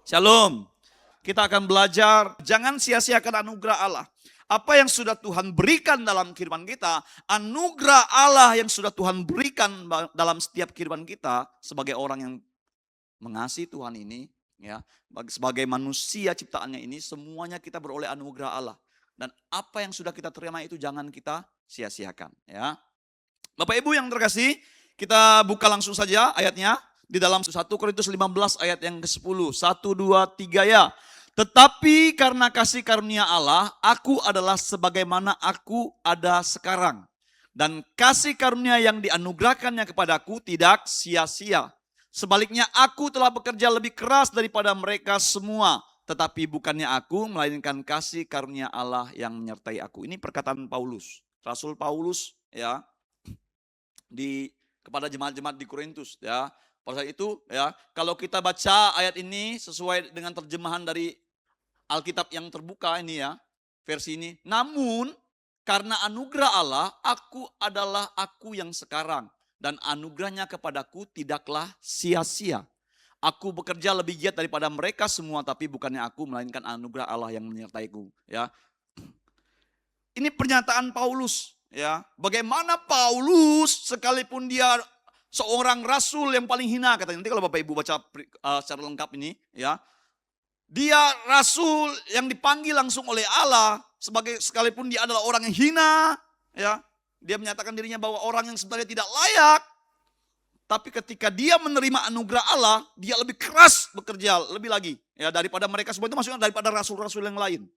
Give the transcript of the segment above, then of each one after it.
Shalom. Kita akan belajar, jangan sia-siakan anugerah Allah. Apa yang sudah Tuhan berikan dalam kehidupan kita, anugerah Allah yang sudah Tuhan berikan dalam setiap kehidupan kita sebagai orang yang mengasihi Tuhan ini, ya, sebagai manusia ciptaannya ini, semuanya kita beroleh anugerah Allah. Dan apa yang sudah kita terima itu jangan kita sia-siakan, ya. Bapak Ibu yang terkasih, kita buka langsung saja ayatnya di dalam 1 Korintus 15 ayat yang ke-10. 1, 2, 3 ya. Tetapi karena kasih karunia Allah, aku adalah sebagaimana aku ada sekarang. Dan kasih karunia yang dianugerahkannya kepadaku tidak sia-sia. Sebaliknya aku telah bekerja lebih keras daripada mereka semua. Tetapi bukannya aku, melainkan kasih karunia Allah yang menyertai aku. Ini perkataan Paulus. Rasul Paulus ya kepada jemaat-jemaat di Korintus ya. Pada saat itu ya, kalau kita baca ayat ini sesuai dengan terjemahan dari Alkitab yang terbuka ini ya, versi ini. Namun karena anugerah Allah, aku adalah aku yang sekarang. Dan anugerahnya kepadaku tidaklah sia-sia. Aku bekerja lebih giat daripada mereka semua, tapi bukannya aku, melainkan anugerah Allah yang menyertaiku. Ya, ini pernyataan Paulus. Ya, bagaimana Paulus sekalipun dia seorang rasul yang paling hina katanya. Nanti kalau Bapak Ibu baca secara lengkap ini, ya. Dia rasul yang dipanggil langsung oleh Allah sekalipun dia adalah orang yang hina, ya. Dia menyatakan dirinya bahwa orang yang sebenarnya tidak layak. Tapi ketika dia menerima anugerah Allah, dia lebih keras bekerja lebih lagi ya daripada mereka semua, itu maksudnya daripada rasul-rasul yang lain.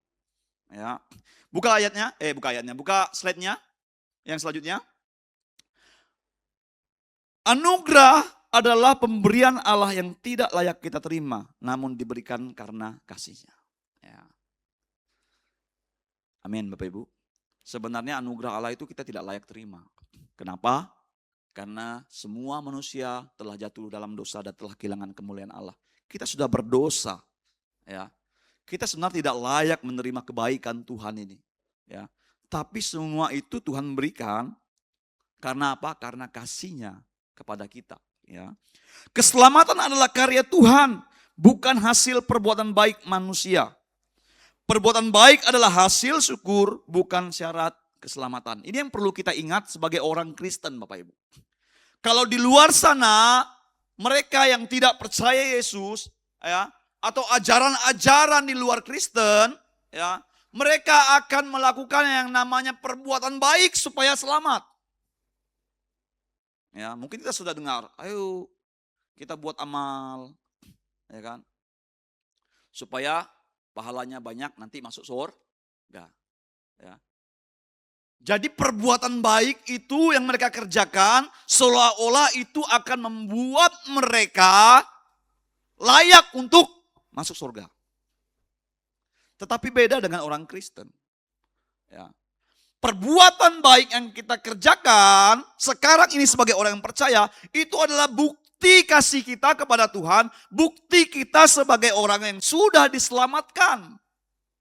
Ya. Buka slide-nya yang selanjutnya. Anugerah adalah pemberian Allah yang tidak layak kita terima, namun diberikan karena kasih-Nya. Ya. Amin Bapak Ibu. Sebenarnya anugerah Allah itu kita tidak layak terima. Kenapa? Karena semua manusia telah jatuh dalam dosa dan telah kehilangan kemuliaan Allah. Kita sudah berdosa. Ya. Kita sebenarnya tidak layak menerima kebaikan Tuhan ini. Ya. Tapi semua itu Tuhan berikan karena apa? Karena kasih-Nya kepada kita. Ya. Keselamatan adalah karya Tuhan, bukan hasil perbuatan baik manusia. Perbuatan baik adalah hasil syukur, bukan syarat keselamatan. Ini yang perlu kita ingat sebagai orang Kristen, Bapak Ibu. Kalau di luar sana, mereka yang tidak percaya Yesus, ya, atau ajaran-ajaran di luar Kristen, ya, mereka akan melakukan yang namanya perbuatan baik supaya selamat. Ya, mungkin kita sudah dengar, ayo kita buat amal, ya kan, supaya pahalanya banyak nanti masuk surga. Ya. Jadi perbuatan baik itu yang mereka kerjakan seolah-olah itu akan membuat mereka layak untuk masuk surga. Tetapi beda dengan orang Kristen. Ya. Perbuatan baik yang kita kerjakan sekarang ini sebagai orang yang percaya, itu adalah bukti kasih kita kepada Tuhan, bukti kita sebagai orang yang sudah diselamatkan.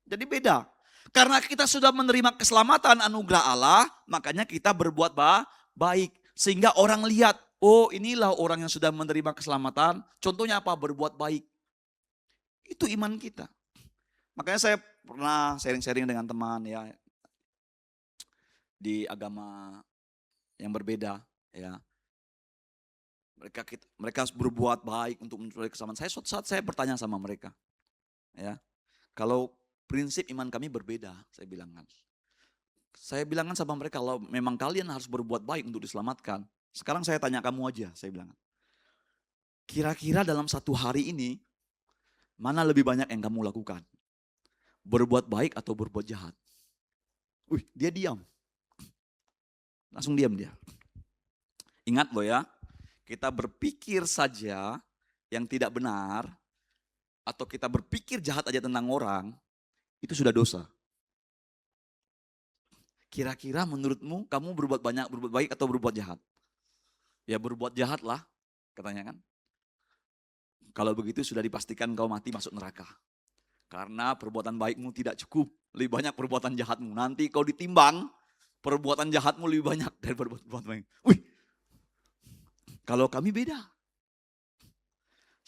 Jadi beda. Karena kita sudah menerima keselamatan anugerah Allah, makanya kita berbuat baik. Sehingga orang lihat, oh inilah orang yang sudah menerima keselamatan. Contohnya apa? Berbuat baik. Itu iman kita. Makanya saya pernah sharing-sharing dengan teman ya, di agama yang berbeda ya. Mereka harus berbuat baik untuk mencari keselamatan. Suatu saat saya bertanya sama mereka. Ya. Kalau prinsip iman kami berbeda, saya bilangkan. Saya bilangkan sama mereka, kalau memang kalian harus berbuat baik untuk diselamatkan. Sekarang saya tanya kamu aja, saya bilang. Kira-kira dalam satu hari ini, mana lebih banyak yang kamu lakukan? Berbuat baik atau berbuat jahat? Dia diam. Langsung diam dia. Ingat loh ya, kita berpikir saja yang tidak benar, atau kita berpikir jahat aja tentang orang, itu sudah dosa. Kira-kira menurutmu kamu berbuat baik atau berbuat jahat? Ya berbuat jahat lah, katanya kan. Kalau begitu sudah dipastikan kau mati masuk neraka. Karena perbuatan baikmu tidak cukup, lebih banyak perbuatan jahatmu. Nanti kau ditimbang, perbuatan jahatmu lebih banyak daripada perbuatan baik. Kalau kami beda.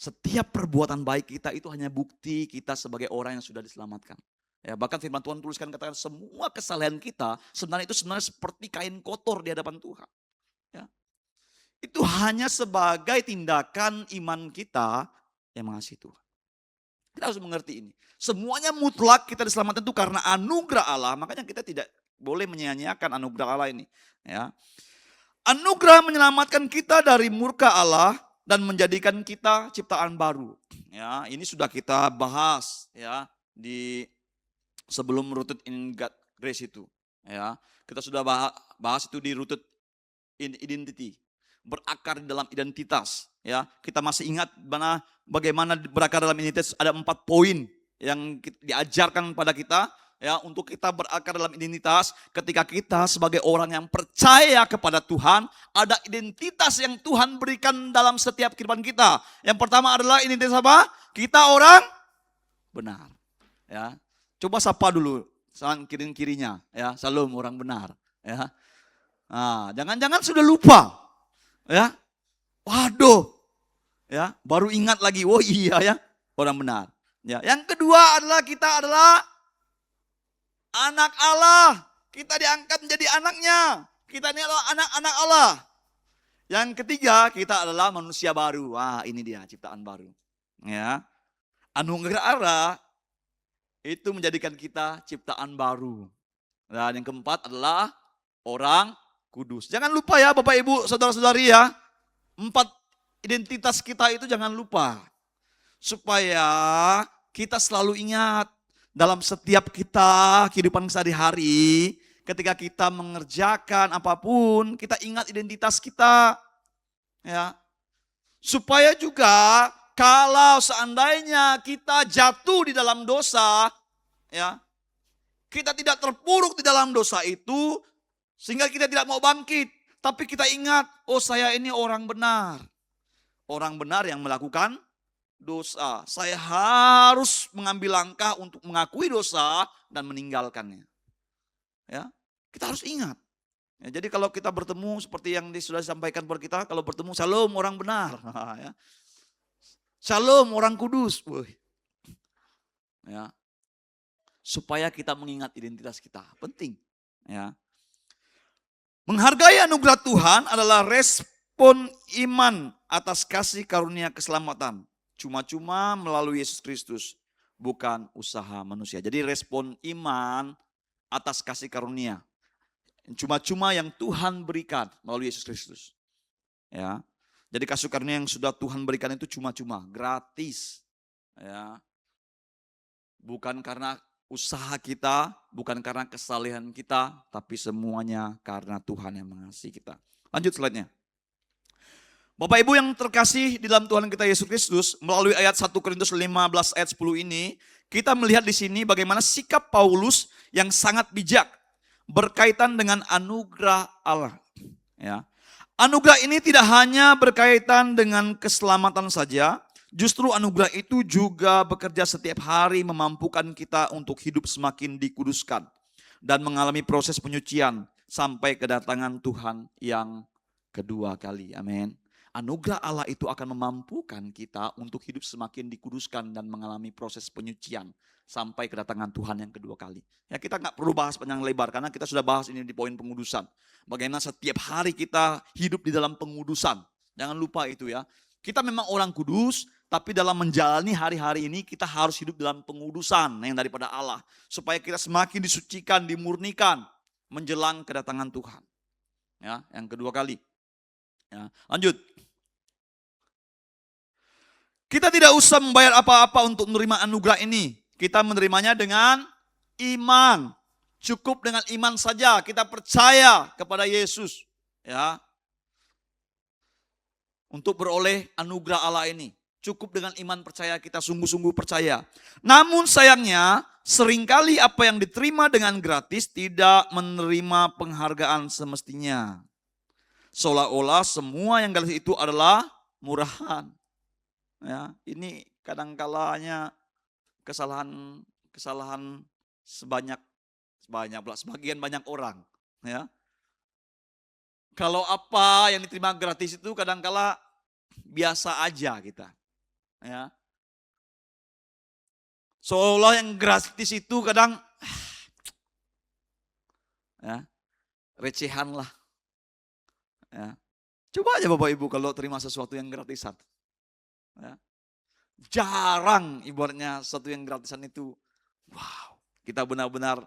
Setiap perbuatan baik kita itu hanya bukti kita sebagai orang yang sudah diselamatkan. Ya, bahkan firman Tuhan tuliskan katakan semua kesalahan kita sebenarnya itu seperti kain kotor di hadapan Tuhan. Ya. Itu hanya sebagai tindakan iman kita yang mengasihi Tuhan. Kita harus mengerti ini. Semuanya mutlak kita diselamatkan itu karena anugerah Allah. Makanya kita tidak boleh menyia-nyiakan anugerah Allah ini. Ya. Anugerah menyelamatkan kita dari murka Allah dan menjadikan kita ciptaan baru. Ya, ini sudah kita bahas ya di sebelum rooted in God grace itu. Ya, kita sudah bahas itu di rooted in identity, berakar di dalam identitas. Ya, kita masih ingat bagaimana berakar dalam identitas, ada 4 poin yang diajarkan pada kita. Ya, untuk kita berakar dalam identitas, ketika kita sebagai orang yang percaya kepada Tuhan, ada identitas yang Tuhan berikan dalam setiap kehidupan kita. Yang pertama adalah identitas apa? Kita orang benar. Ya, coba sapa dulu, saling kirinya. Ya, salam orang benar. Ya, nah, jangan-jangan sudah lupa. Ya, waduh. Ya, baru ingat lagi. Oh iya ya, orang benar. Ya, yang kedua adalah kita adalah anak Allah. Kita diangkat menjadi anaknya. Kita ini adalah anak-anak Allah. Yang ketiga, kita adalah manusia baru. Wah, ini dia ciptaan baru. Ya. Anugerah Allah itu menjadikan kita ciptaan baru. Dan yang keempat adalah orang kudus. Jangan lupa ya Bapak Ibu, saudara-saudari ya. 4 identitas kita itu jangan lupa. Supaya kita selalu ingat. Dalam setiap kita kehidupan sehari-hari, ketika kita mengerjakan apapun, kita ingat identitas kita. Ya. Supaya juga kalau seandainya kita jatuh di dalam dosa, ya, kita tidak terpuruk di dalam dosa itu, sehingga kita tidak mau bangkit. Tapi kita ingat, oh saya ini orang benar. Orang benar yang melakukan dosa. Saya harus mengambil langkah untuk mengakui dosa dan meninggalkannya. Ya, kita harus ingat. Ya, jadi kalau kita bertemu seperti yang sudah disampaikan kepada kita, kalau bertemu shalom orang benar, ya. Shalom orang kudus. Ya. Supaya kita mengingat identitas kita, penting. Ya. Menghargai anugerah Tuhan adalah respon iman atas kasih karunia keselamatan. Cuma-cuma melalui Yesus Kristus, bukan usaha manusia. Jadi respon iman atas kasih karunia. Cuma-cuma yang Tuhan berikan melalui Yesus Kristus. Ya. Jadi kasih karunia yang sudah Tuhan berikan itu cuma-cuma, gratis. Ya. Bukan karena usaha kita, bukan karena kesalehan kita, tapi semuanya karena Tuhan yang mengasihi kita. Lanjut slide-nya. Bapak Ibu yang terkasih di dalam Tuhan kita Yesus Kristus, melalui ayat 1 Korintus 15 ayat 10 ini, kita melihat di sini bagaimana sikap Paulus yang sangat bijak berkaitan dengan anugerah Allah. Ya. Anugerah ini tidak hanya berkaitan dengan keselamatan saja, justru anugerah itu juga bekerja setiap hari memampukan kita untuk hidup semakin dikuduskan dan mengalami proses penyucian sampai kedatangan Tuhan yang kedua kali. Amin. Anugerah Allah itu akan memampukan kita untuk hidup semakin dikuduskan dan mengalami proses penyucian sampai kedatangan Tuhan yang kedua kali. Ya, kita nggak perlu bahas panjang lebar karena kita sudah bahas ini di poin pengudusan. Bagaimana setiap hari kita hidup di dalam pengudusan. Jangan lupa itu ya. Kita memang orang kudus, tapi dalam menjalani hari-hari ini kita harus hidup dalam pengudusan yang daripada Allah. Supaya kita semakin disucikan, dimurnikan menjelang kedatangan Tuhan. Ya, yang kedua kali. Ya, lanjut. Kita tidak usah membayar apa-apa untuk menerima anugerah ini. Kita menerimanya dengan iman. Cukup dengan iman saja. Kita percaya kepada Yesus. Ya. Untuk beroleh anugerah Allah ini. Cukup dengan iman percaya, kita sungguh-sungguh percaya. Namun sayangnya, seringkali apa yang diterima dengan gratis tidak menerima penghargaan semestinya. Seolah-olah semua yang gratis itu adalah murahan. Ya, ini kadang-kalanya kesalahan sebagian banyak orang. Ya. Kalau apa yang diterima gratis itu kadang-kala biasa aja kita. Ya. Seolah yang gratis itu kadang ya, recehan lah. Ya. Coba aja Bapak Ibu kalau terima sesuatu yang gratisan. Ya. Jarang ibaratnya sesuatu yang gratisan itu. Wow, kita benar-benar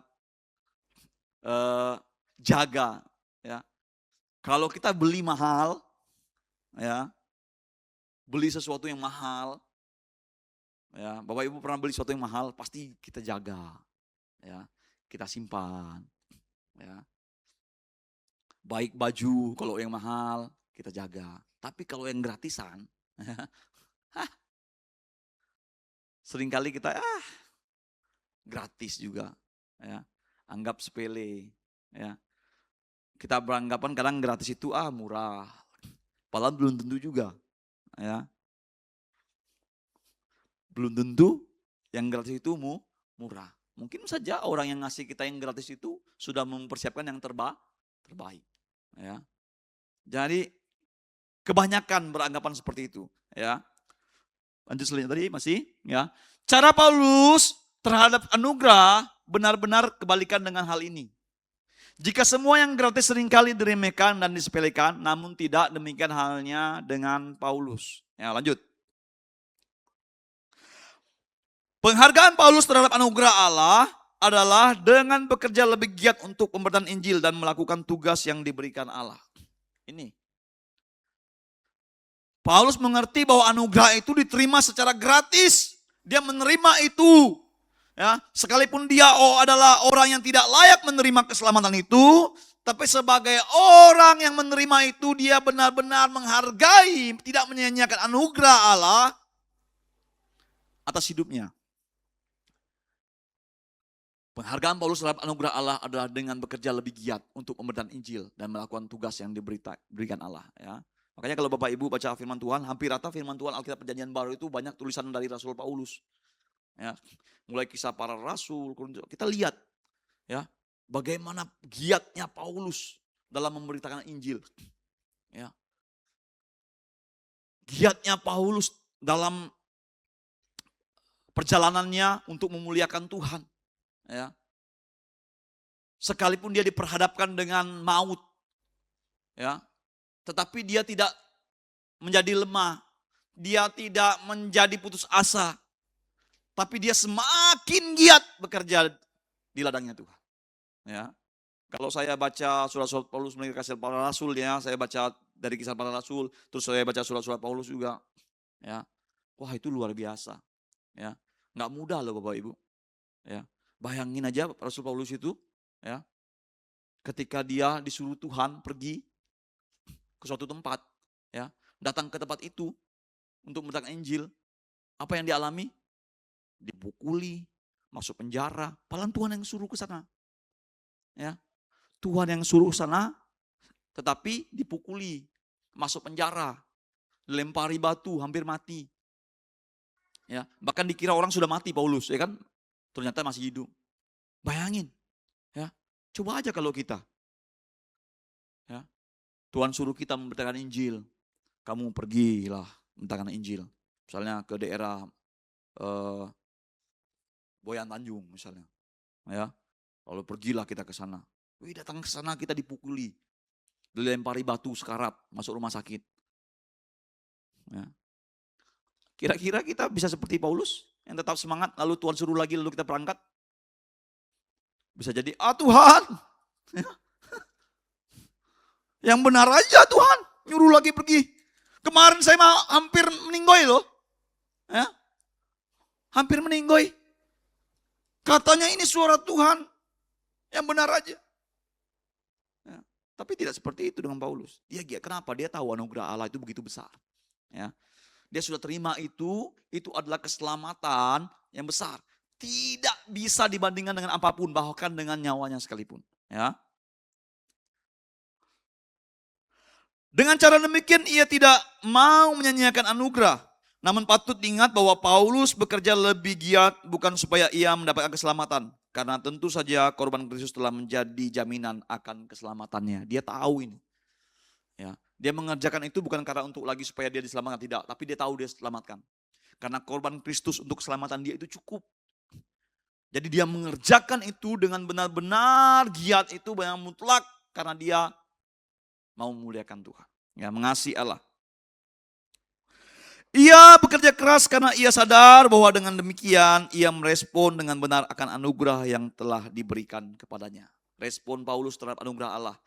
jaga. Ya. Kalau kita beli mahal, ya, beli sesuatu yang mahal, ya, Bapak Ibu pernah beli sesuatu yang mahal, pasti kita jaga, ya, kita simpan, ya. Baik baju kalau yang mahal kita jaga, tapi kalau yang gratisan, seringkali kita gratis juga, ya, anggap sepele, ya. Kita beranggapan kadang gratis itu murah, padahal belum tentu juga, ya. Belum tentu yang gratis itu murah. Mungkin saja orang yang ngasih kita yang gratis itu sudah mempersiapkan yang terbaik. Ya. Jadi kebanyakan beranggapan seperti itu. Ya. Lanjut selanjutnya tadi masih. Ya. Cara Paulus terhadap anugerah benar-benar kebalikan dengan hal ini. Jika semua yang gratis seringkali diremehkan dan disepelekan, namun tidak demikian halnya dengan Paulus. Ya, lanjut. Penghargaan Paulus terhadap anugerah Allah adalah dengan bekerja lebih giat untuk pemberitaan Injil dan melakukan tugas yang diberikan Allah. Ini. Paulus mengerti bahwa anugerah itu diterima secara gratis. Dia menerima itu. Ya, sekalipun dia adalah orang yang tidak layak menerima keselamatan itu, tapi sebagai orang yang menerima itu dia benar-benar menghargai, tidak menyia-nyiakan anugerah Allah atas hidupnya. Penghargaan Paulus terhadap anugerah Allah adalah dengan bekerja lebih giat untuk pemberitaan Injil dan melakukan tugas yang diberikan Allah. Ya. Makanya kalau Bapak Ibu baca firman Tuhan, hampir rata firman Tuhan Alkitab Perjanjian Baru itu banyak tulisan dari Rasul Paulus. Ya. Mulai kisah para rasul, kita lihat ya bagaimana giatnya Paulus dalam memberitakan Injil. Ya. Giatnya Paulus dalam perjalanannya untuk memuliakan Tuhan. Ya. Sekalipun dia diperhadapkan dengan maut, ya, tetapi dia tidak menjadi lemah, dia tidak menjadi putus asa, tapi dia semakin giat bekerja di ladangnya Tuhan. Ya, kalau saya baca surat-surat Paulus melalui kisah para rasul, ya, saya baca dari kisah para rasul, terus saya baca surat-surat Paulus juga, ya, wah itu luar biasa, ya, nggak mudah loh Bapak Ibu, ya. Bayangin aja Rasul Paulus itu, ya, ketika dia disuruh Tuhan pergi ke suatu tempat, ya, datang ke tempat itu untuk memberitakan Injil, apa yang dialami? Dipukuli, masuk penjara, padahal Tuhan yang suruh ke sana, ya, Tuhan yang suruh ke sana, tetapi dipukuli, masuk penjara, dilempari batu, hampir mati, ya, bahkan dikira orang sudah mati Paulus, ya kan? Ternyata masih hidup. Bayangin, ya, coba aja kalau kita, ya, Tuhan suruh kita memberitakan Injil, kamu pergilah memberitakan Injil, misalnya ke daerah Boyan Tanjung misalnya, ya, lalu pergilah kita ke sana, datang ke sana kita dipukuli, dilempari batu sekarat, masuk rumah sakit, ya. Kira-kira kita bisa seperti Paulus yang tetap semangat, lalu Tuhan suruh lagi, lalu kita berangkat? Bisa jadi, Tuhan, yang benar aja Tuhan, nyuruh lagi pergi. Kemarin saya hampir meninggoy loh, ya, hampir meninggoy. Katanya ini suara Tuhan, yang benar aja. Ya, tapi tidak seperti itu dengan Paulus. Dia kenapa? Dia tahu anugerah Allah itu begitu besar. Ya, dia sudah terima itu adalah keselamatan yang besar. Tidak bisa dibandingkan dengan apapun, bahkan dengan nyawanya sekalipun. Ya. Dengan cara demikian ia tidak mau menyanyiakan anugerah. Namun patut diingat bahwa Paulus bekerja lebih giat bukan supaya ia mendapatkan keselamatan. Karena tentu saja korban Kristus telah menjadi jaminan akan keselamatannya. Dia tahu ini. Ya. Dia mengerjakan itu bukan karena untuk lagi supaya dia diselamatkan, tidak. Tapi dia tahu dia selamatkan. Karena korban Kristus untuk keselamatan dia itu cukup. Jadi dia mengerjakan itu dengan benar-benar giat itu yang mutlak. Karena dia mau memuliakan Tuhan. Ya, mengasihi Allah. Ia bekerja keras karena ia sadar bahwa dengan demikian ia merespon dengan benar akan anugerah yang telah diberikan kepadanya. Respon Paulus terhadap anugerah Allah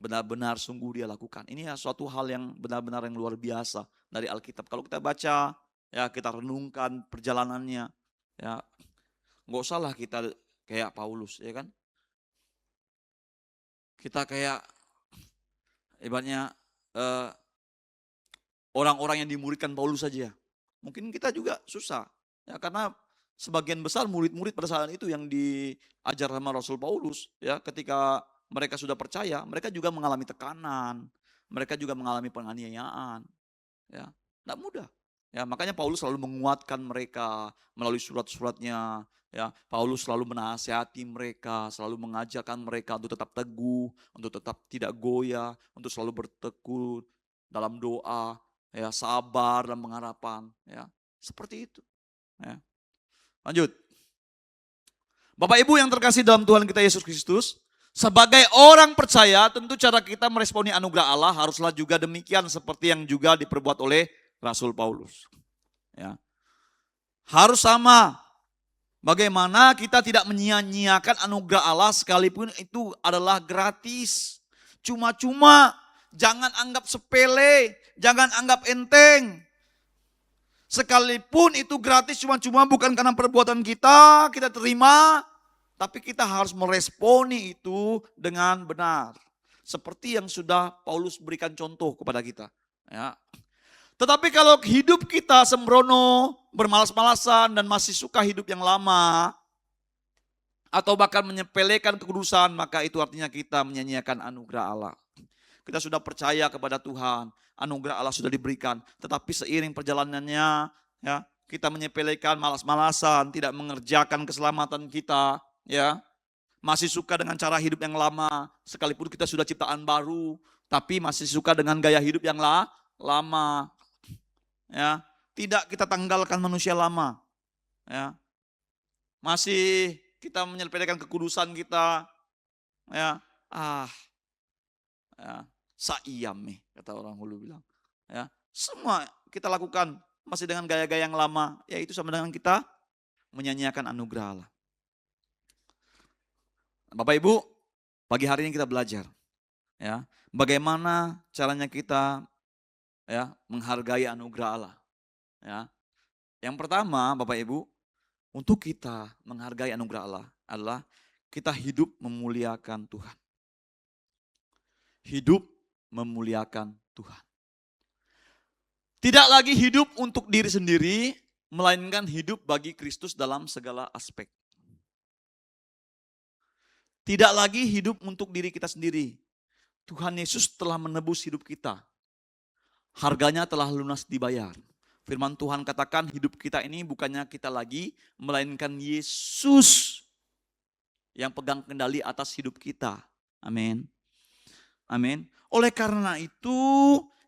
benar-benar sungguh dia lakukan. Ini ya suatu hal yang benar-benar yang luar biasa dari Alkitab. Kalau kita baca, ya kita renungkan perjalanannya, ya nggak usah lah kita kayak Paulus, ya kan? Kita kayak ibaratnya orang-orang yang dimuridkan Paulus saja. Mungkin kita juga susah. Ya, karena sebagian besar murid-murid pada saat itu yang diajar sama Rasul Paulus, ya ketika mereka sudah percaya, mereka juga mengalami tekanan, mereka juga mengalami penganiayaan. Ya, tidak mudah. Ya, makanya Paulus selalu menguatkan mereka melalui surat-suratnya. Ya, Paulus selalu menasihati mereka, selalu mengajarkan mereka untuk tetap teguh, untuk tetap tidak goyah, untuk selalu bertekun dalam doa, ya sabar dan pengharapan, ya seperti itu. Ya. Lanjut, Bapak Ibu yang terkasih dalam Tuhan kita Yesus Kristus, sebagai orang percaya tentu cara kita meresponi anugerah Allah haruslah juga demikian seperti yang juga diperbuat oleh Rasul Paulus. Ya. Harus sama. Bagaimana kita tidak menyia-nyiakan anugerah Allah sekalipun itu adalah gratis. Cuma-cuma, jangan anggap sepele, jangan anggap enteng. Sekalipun itu gratis cuma-cuma bukan karena perbuatan kita terima. Tapi kita harus meresponi itu dengan benar. Seperti yang sudah Paulus berikan contoh kepada kita. Ya. Tetapi kalau hidup kita sembrono, bermalas-malasan dan masih suka hidup yang lama, atau bahkan menyepelekan kekudusan, maka itu artinya kita menyanyiakan anugerah Allah. Kita sudah percaya kepada Tuhan, anugerah Allah sudah diberikan, tetapi seiring perjalanannya, ya kita menyepelekan, malas-malasan, tidak mengerjakan keselamatan kita, ya masih suka dengan cara hidup yang lama, sekalipun kita sudah ciptaan baru, tapi masih suka dengan gaya hidup yang lama. Ya, tidak kita tanggalkan manusia lama. Ya. Masih kita menyepelekan kekudusan kita. Ya, ya, saiyam kata orang Hulu bilang. Ya, semua kita lakukan masih dengan gaya-gaya yang lama, yaitu sama dengan kita menyanyiakan anugerah Allah. Bapak Ibu, pagi hari ini kita belajar, ya, bagaimana caranya kita ya menghargai anugerah Allah. Ya. Yang pertama, Bapak Ibu, untuk kita menghargai anugerah Allah adalah kita hidup memuliakan Tuhan. Hidup memuliakan Tuhan. Tidak lagi hidup untuk diri sendiri, melainkan hidup bagi Kristus dalam segala aspek. Tidak lagi hidup untuk diri kita sendiri. Tuhan Yesus telah menebus hidup kita. Harganya telah lunas dibayar. Firman Tuhan katakan hidup kita ini bukannya kita lagi, melainkan Yesus yang pegang kendali atas hidup kita. Amin. Amin. Oleh karena itu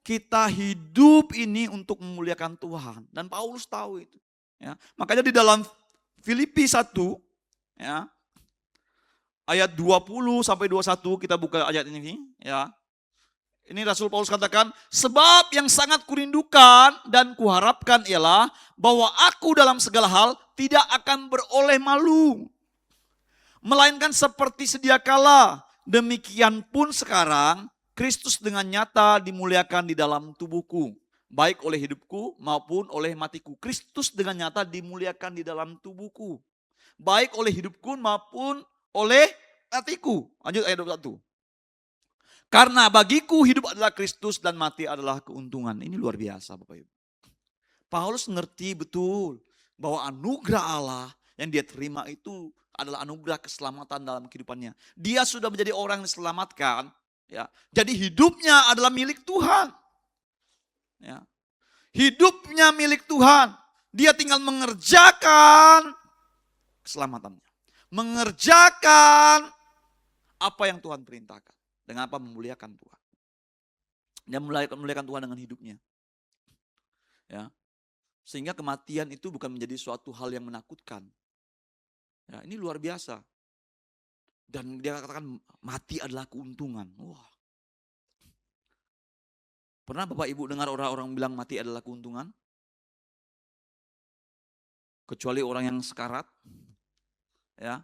kita hidup ini untuk memuliakan Tuhan. Dan Paulus tahu itu. Ya. Makanya di dalam Filipi 1, ya, ayat 20 sampai 21 kita buka ayat ini. Ya. Ini Rasul Paulus katakan, sebab yang sangat kurindukan dan kuharapkan ialah bahwa aku dalam segala hal tidak akan beroleh malu. Melainkan seperti sedia kala, demikian pun sekarang Kristus dengan nyata dimuliakan di dalam tubuhku. Baik oleh hidupku maupun oleh matiku. Kristus dengan nyata dimuliakan di dalam tubuhku. Baik oleh hidupku maupun oleh matiku. Lanjut ayat 21. Karena bagiku hidup adalah Kristus dan mati adalah keuntungan. Ini luar biasa Bapak Ibu. Paulus ngerti betul bahwa anugerah Allah yang dia terima itu adalah anugerah keselamatan dalam kehidupannya. Dia sudah menjadi orang yang diselamatkan. Ya. Jadi hidupnya adalah milik Tuhan. Ya. Hidupnya milik Tuhan. Dia tinggal mengerjakan keselamatannya. Mengerjakan apa yang Tuhan perintahkan. Dengan apa? Memuliakan Tuhan. Dia memuliakan Tuhan dengan hidupnya. Ya. Sehingga kematian itu bukan menjadi suatu hal yang menakutkan. Ya, ini luar biasa. Dan dia katakan mati adalah keuntungan. Wah. Pernah Bapak Ibu dengar orang-orang bilang mati adalah keuntungan? Kecuali orang yang sekarat, ya,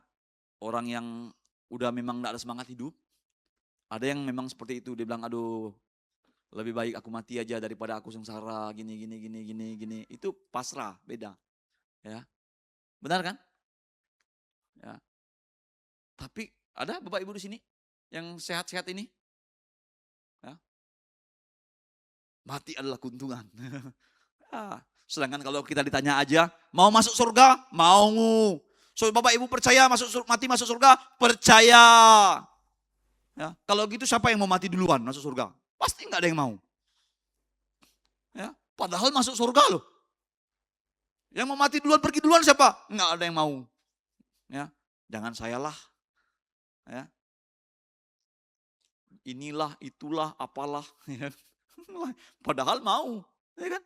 orang yang udah memang tidak ada semangat hidup. Ada yang memang seperti itu, dia bilang aduh lebih baik aku mati aja daripada aku sengsara gini. Itu pasrah, beda. Ya. Benar kan? Ya. Tapi ada Bapak Ibu di sini yang sehat-sehat ini? Ya. Mati adalah keuntungan. Ya. Sedangkan kalau kita ditanya aja, mau masuk surga? Mau. So, Bapak Ibu percaya mati masuk surga? Percaya. Ya. Kalau gitu siapa yang mau mati duluan masuk surga? Pasti nggak ada yang mau. Ya. Padahal masuk surga loh. Yang mau mati duluan, pergi duluan siapa? Nggak ada yang mau. Ya. Jangan sayalah. Ya. Inilah, itulah, apalah. Ya. Padahal mau. Ya kan?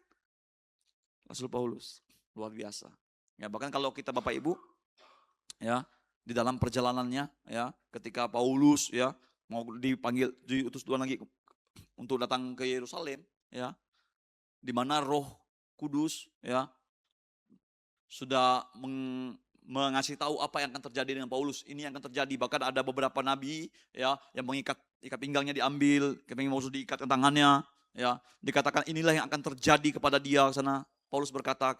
Rasul Paulus. Luar biasa. Ya, bahkan kalau kita Bapak Ibu, ya, di dalam perjalanannya, ya, ketika Paulus, ya, mau dipanggil, diutus Tuhan lagi untuk datang ke Yerusalem, ya, di mana Roh Kudus, ya, sudah mengasih tahu apa yang akan terjadi dengan Paulus. Ini yang akan terjadi. Bahkan ada beberapa nabi, ya, yang mengikat pinggangnya diambil, kepingin Paulus diikat ke tangannya, ya, dikatakan inilah yang akan terjadi kepada dia sana. Paulus berkata,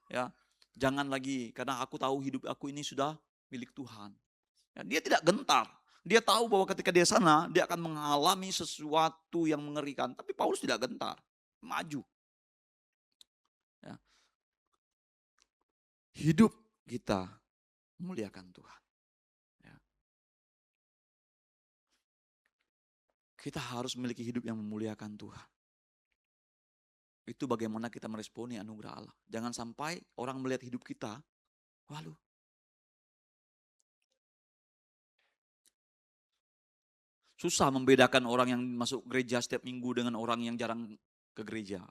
ya, jangan lagi karena aku tahu hidup aku ini sudah milik Tuhan. Ya, dia tidak gentar. Dia tahu bahwa ketika dia sana dia akan mengalami sesuatu yang mengerikan. Tapi Paulus tidak gentar, maju. Ya. Hidup kita memuliakan Tuhan. Ya. Kita harus memiliki hidup yang memuliakan Tuhan. Itu bagaimana kita meresponi anugerah Allah. Jangan sampai orang melihat hidup kita, waduh, susah membedakan orang yang masuk gereja setiap minggu dengan orang yang jarang ke gereja.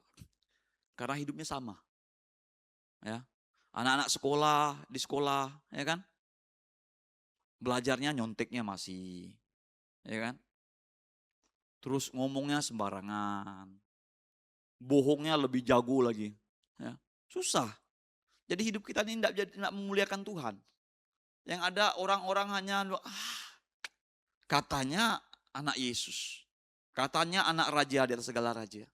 Karena hidupnya sama. Ya. Anak-anak sekolah, di sekolah, ya kan? Belajarnya nyonteknya masih, ya kan? Terus ngomongnya sembarangan. Bohongnya lebih jago lagi. Ya. Susah. Jadi hidup kita ini tidak memuliakan Tuhan. Yang ada orang-orang hanya katanya anak Yesus. Katanya anak raja di atas segala raja.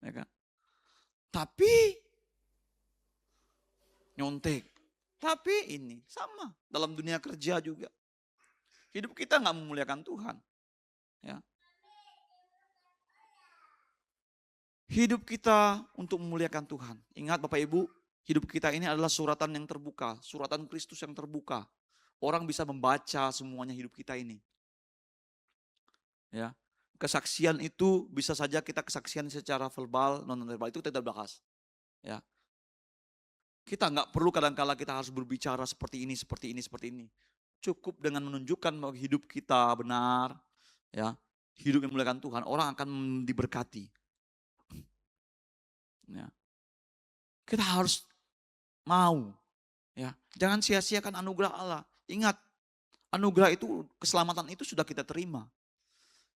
Ya kan? Tapi nyontek. Tapi ini sama dalam dunia kerja juga. Hidup kita nggak memuliakan Tuhan. Ya. Hidup kita untuk memuliakan Tuhan. Ingat Bapak Ibu, hidup kita ini adalah suratan yang terbuka, suratan Kristus yang terbuka. Orang bisa membaca semuanya hidup kita ini. Ya. Kesaksian itu bisa saja kita kesaksian secara verbal, non verbal itu tidak bahas. Ya. Kita nggak perlu kadang-kala kita harus berbicara seperti ini. Cukup dengan menunjukkan bahwa hidup kita benar, ya, hidup yang memuliakan Tuhan, orang akan diberkati. Ya. Kita harus mau, ya, jangan sia-siakan anugerah Allah. Ingat, anugerah itu, keselamatan itu sudah kita terima.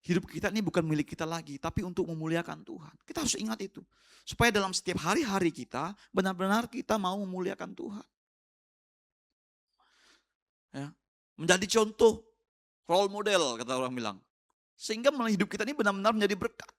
Hidup kita ini bukan milik kita lagi, tapi untuk memuliakan Tuhan. Kita harus ingat itu. Supaya dalam setiap hari-hari kita, benar-benar kita mau memuliakan Tuhan. Ya. Menjadi contoh, role model, kata orang bilang. Sehingga hidup kita ini benar-benar menjadi berkat.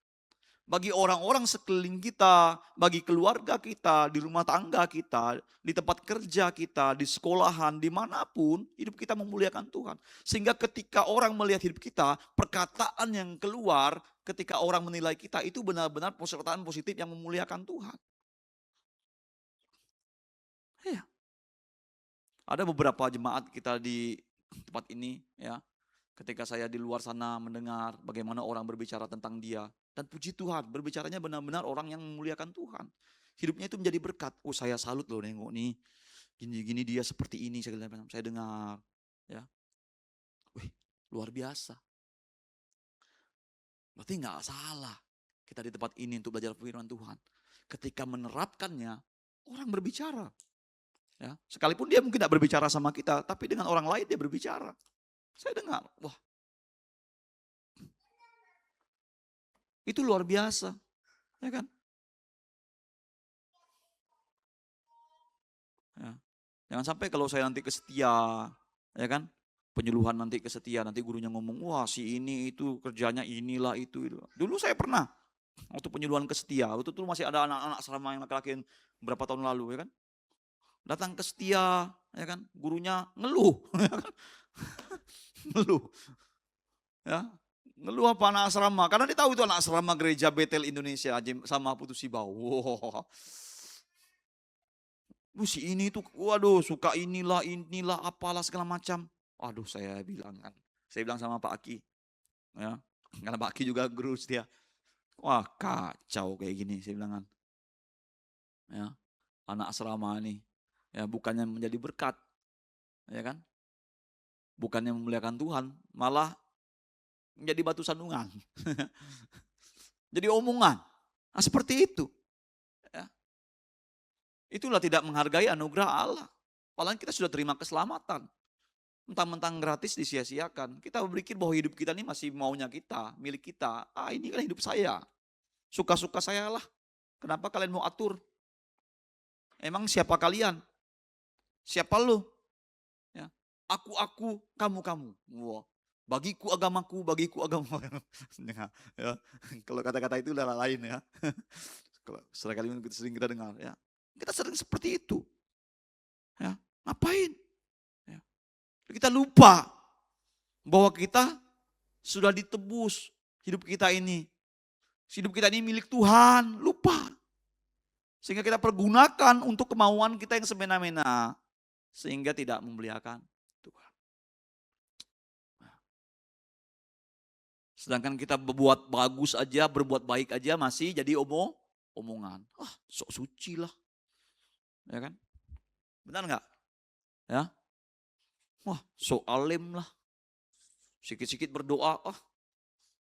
Bagi orang-orang sekeliling kita, bagi keluarga kita, di rumah tangga kita, di tempat kerja kita, di sekolahan, dimanapun, hidup kita memuliakan Tuhan. Sehingga ketika orang melihat hidup kita, perkataan yang keluar ketika orang menilai kita itu benar-benar perkataan positif yang memuliakan Tuhan. Ya. Ada beberapa jemaat kita di tempat ini, ya. Ketika saya di luar sana mendengar bagaimana orang berbicara tentang dia. Dan puji Tuhan, berbicaranya benar-benar orang yang memuliakan Tuhan. Hidupnya itu menjadi berkat. Oh, saya salut loh nengok nih. Gini-gini dia seperti ini, saya dengar. Ya. Wih, luar biasa. Berarti nggak salah kita di tempat ini untuk belajar firman Tuhan. ketika menerapkannya, orang berbicara. Ya, sekalipun dia mungkin tidak berbicara sama kita, tapi dengan orang lain dia berbicara. Saya dengar, wah, itu luar biasa, ya kan? Ya. Jangan sampai kalau saya nanti kesetia, ya kan? Penyuluhan nanti kesetia, nanti gurunya ngomong, wah si ini itu kerjanya inilah itu. Dulu saya pernah, waktu penyuluhan kesetia, waktu itu masih ada anak-anak asrama yang laki-laki berapa tahun lalu, ya kan? Datang ke setia, ya kan, gurunya ngeluh, ya kan? Ngeluh, ya, ngeluh apa anak asrama, karena dia tahu itu anak asrama gereja Betel Indonesia sama Putus Sibau. Wow. Si ini tuh, waduh, suka inilah, apalah segala macam. Waduh, saya bilang sama Pak Aki, ya, karena Pak Aki juga guru setia. Wah, kacau kayak gini, saya bilang kan, ya, anak asrama nih. Ya, bukannya menjadi berkat, ya kan? Bukannya memuliakan Tuhan, malah menjadi batu sandungan. Jadi omongan. Nah, seperti itu. Ya. Itulah tidak menghargai anugerah Allah. Padahal kita sudah terima keselamatan. Mentang-mentang gratis disia-siakan. Kita berpikir bahwa hidup kita ini masih maunya kita, milik kita. Ini kan hidup saya. Suka-suka saya lah. Kenapa kalian mau atur? Emang siapa kalian? Siapa lu? Ya. Aku, kamu. Wow. Bagiku agamaku. Ya. Kalau kata-kata itu udah lain ya. Kalau seringkali kita dengar ya. Kita sering seperti itu. Ya. Ngapain? Ya. Kita lupa bahwa kita sudah ditebus hidup kita ini. Hidup kita ini milik Tuhan. Lupa. Sehingga kita pergunakan untuk kemauan kita yang semena-mena. Sehingga tidak memuliakan Tuhan. Sedangkan kita berbuat bagus aja, berbuat baik aja masih jadi omongan. Sok suci lah. Ya kan? Benar enggak? Ya. Wah, sok alim lah. Sikit-sikit berdoa,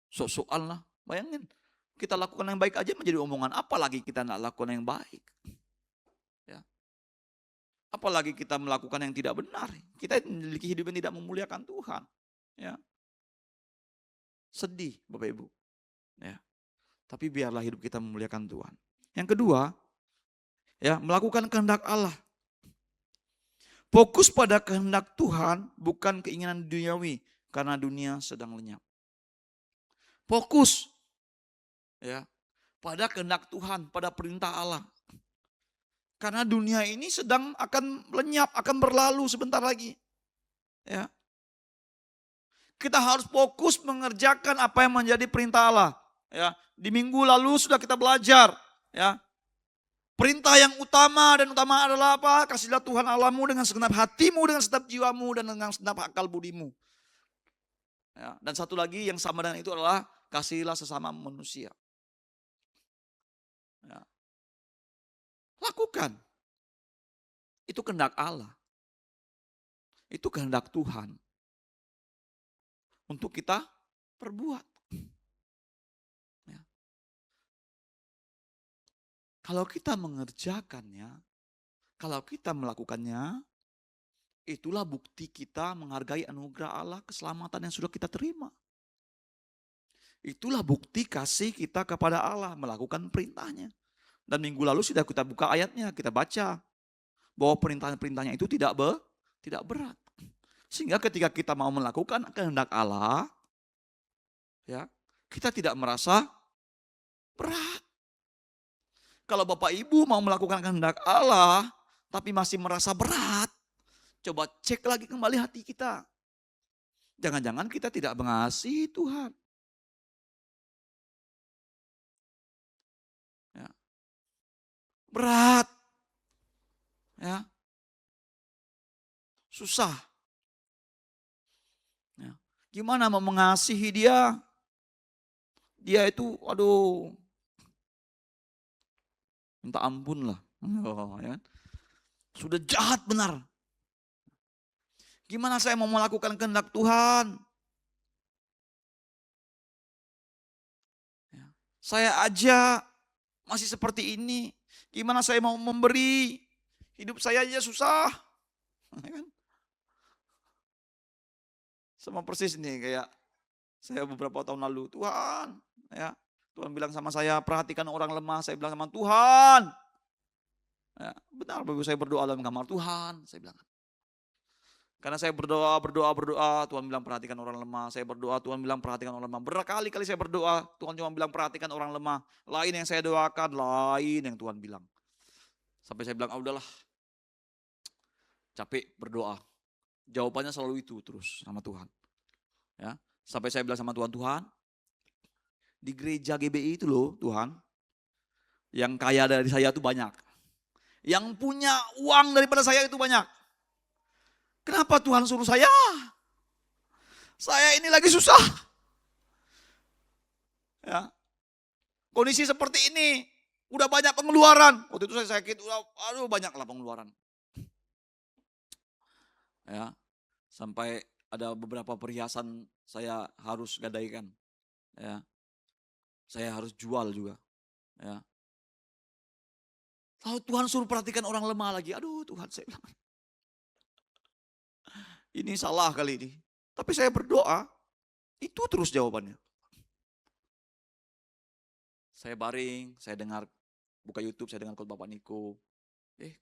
sok-sokan lah. Bayangin, kita lakukan yang baik aja menjadi omongan. Apalagi kita enggak lakukan yang baik. Apalagi kita melakukan yang tidak benar. Kita memiliki hidup yang tidak memuliakan Tuhan. Ya. Sedih Bapak Ibu. Ya. Tapi biarlah hidup kita memuliakan Tuhan. Yang kedua, ya, melakukan kehendak Allah. Fokus pada kehendak Tuhan, bukan keinginan duniawi, karena dunia sedang lenyap. Fokus, ya, pada kehendak Tuhan, pada perintah Allah. Karena dunia ini sedang akan lenyap, akan berlalu sebentar lagi. Ya. Kita harus fokus mengerjakan apa yang menjadi perintah Allah. Ya. Di minggu lalu sudah kita belajar. Ya. Perintah yang utama adalah apa? Kasihlah Tuhan Allahmu dengan segenap hatimu, dengan segenap jiwamu, dan dengan segenap akal budimu. Ya. Dan satu lagi yang sama dengan itu adalah kasihilah sesama manusia. Ya. Lakukan. Itu kehendak Allah. Itu kehendak Tuhan. Untuk kita perbuat. Ya. Kalau kita mengerjakannya, kalau kita melakukannya, itulah bukti kita menghargai anugerah Allah, keselamatan yang sudah kita terima. Itulah bukti kasih kita kepada Allah, melakukan perintahnya. Dan minggu lalu sudah kita buka ayatnya, kita baca bahwa perintah-perintahnya itu tidak berat. Sehingga ketika kita mau melakukan kehendak Allah, ya, kita tidak merasa berat. Kalau Bapak Ibu mau melakukan kehendak Allah, tapi masih merasa berat, coba cek lagi kembali hati kita. Jangan-jangan kita tidak mengasihi Tuhan. Ya. Berat. Ya. Susah. Ya. Gimana mau mengasihi dia? Dia itu, aduh, minta ampun lah. Ya. Sudah jahat benar. Gimana saya mau melakukan kehendak Tuhan? Ya. Saya aja masih seperti ini. Gimana saya mau memberi? Hidup saya aja susah. Ya kan? Sama persis nih kayak saya beberapa tahun lalu. Tuhan, ya, Tuhan bilang sama saya, perhatikan orang lemah. Saya bilang sama Tuhan. Ya, benar, Bapak saya berdoa dalam kamar Tuhan. Saya bilang. Karena saya berdoa, Tuhan bilang perhatikan orang lemah. Saya berdoa, Tuhan bilang perhatikan orang lemah. Berkali-kali saya berdoa, Tuhan cuma bilang perhatikan orang lemah. Lain yang saya doakan, lain yang Tuhan bilang. Sampai saya bilang, udahlah, capek berdoa. Jawabannya selalu itu terus sama Tuhan. Ya, sampai saya bilang sama Tuhan, Tuhan, di gereja GBI itu loh Tuhan, yang kaya dari saya itu banyak. Yang punya uang daripada saya itu banyak. Kenapa Tuhan suruh saya? Saya ini lagi susah. Ya. Kondisi seperti ini, udah banyak pengeluaran. Waktu itu saya sakit, aduh banyak lah pengeluaran. Ya, sampai ada beberapa perhiasan saya harus gadaikan. Ya, saya harus jual juga. Ya. Lalu Tuhan suruh perhatikan orang lemah lagi. Aduh Tuhan, saya bilang, ini salah kali ini. Tapi saya berdoa, itu terus jawabannya. Saya baring, saya dengar, buka YouTube, saya dengar khotbah Bapak Niko.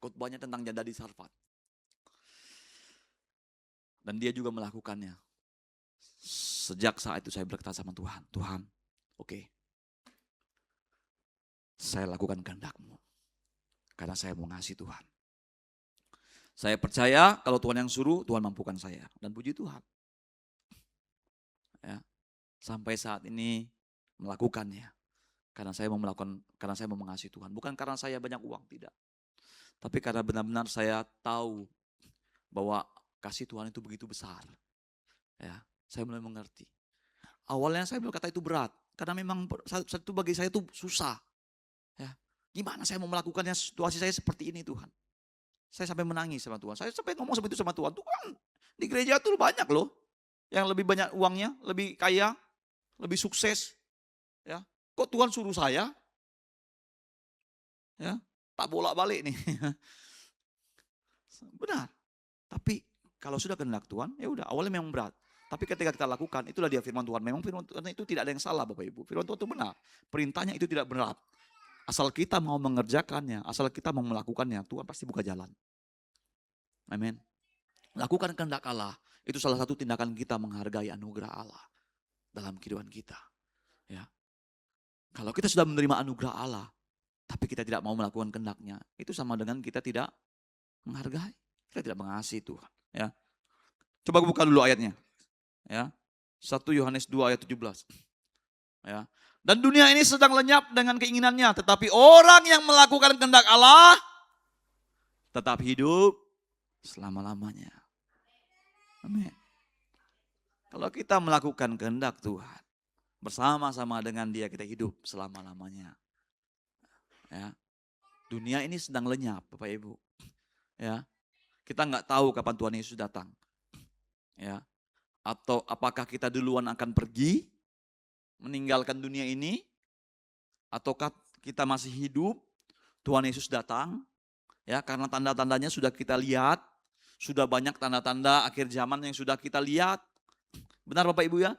Khotbahnya tentang janda di Sarfat. Dan dia juga melakukannya. Sejak saat itu saya berkata sama Tuhan, Tuhan, oke, saya lakukan kehendak-Mu. Karena saya mau ngasih Tuhan. Saya percaya kalau Tuhan yang suruh, Tuhan mampukan saya. Dan puji Tuhan. Ya, sampai saat ini melakukannya. Karena saya mau mengasihi Tuhan. Bukan karena saya banyak uang, tidak. Tapi karena benar-benar saya tahu bahwa kasih Tuhan itu begitu besar. Ya, saya mulai mengerti. Awalnya saya berkata itu berat. Karena memang itu bagi saya itu susah. Ya, gimana saya mau melakukannya, situasi saya seperti ini Tuhan. Saya sampai menangis sama Tuhan. Saya sampai ngomong seperti itu sama Tuhan. Tuhan, di gereja itu banyak loh. Yang lebih banyak uangnya, lebih kaya, lebih sukses. Ya, kok Tuhan suruh saya? Ya, tak bolak-balik nih. Benar. Tapi kalau sudah kehendak Tuhan, ya udah, awalnya memang berat. Tapi ketika kita lakukan, itulah dia firman Tuhan. Memang firman Tuhan itu tidak ada yang salah Bapak Ibu. Firman Tuhan itu benar. Perintahnya itu tidak berat. Asal kita mau mengerjakannya, asal kita mau melakukannya, Tuhan pasti buka jalan. Amin. Lakukan kehendak Allah, itu salah satu tindakan kita menghargai anugerah Allah dalam kehidupan kita. Ya. Kalau kita sudah menerima anugerah Allah, tapi kita tidak mau melakukan kehendak-Nya, itu sama dengan kita tidak menghargai, kita tidak mengasihi Tuhan. Ya. Coba buka dulu ayatnya. Ya. 1 Yohanes 2 ayat 17. Ya. Dan dunia ini sedang lenyap dengan keinginannya, tetapi orang yang melakukan kehendak Allah tetap hidup selama-lamanya. Amin. Kalau kita melakukan kehendak Tuhan, bersama-sama dengan Dia kita hidup selama-lamanya. Ya. Dunia ini sedang lenyap, Bapak Ibu. Ya. Kita nggak tahu kapan Tuhan Yesus datang. Ya. Atau apakah kita duluan akan pergi meninggalkan dunia ini, ataukah kita masih hidup, Tuhan Yesus datang, ya, karena tanda-tandanya sudah kita lihat, sudah banyak tanda-tanda akhir zaman yang sudah kita lihat. Benar Bapak Ibu ya?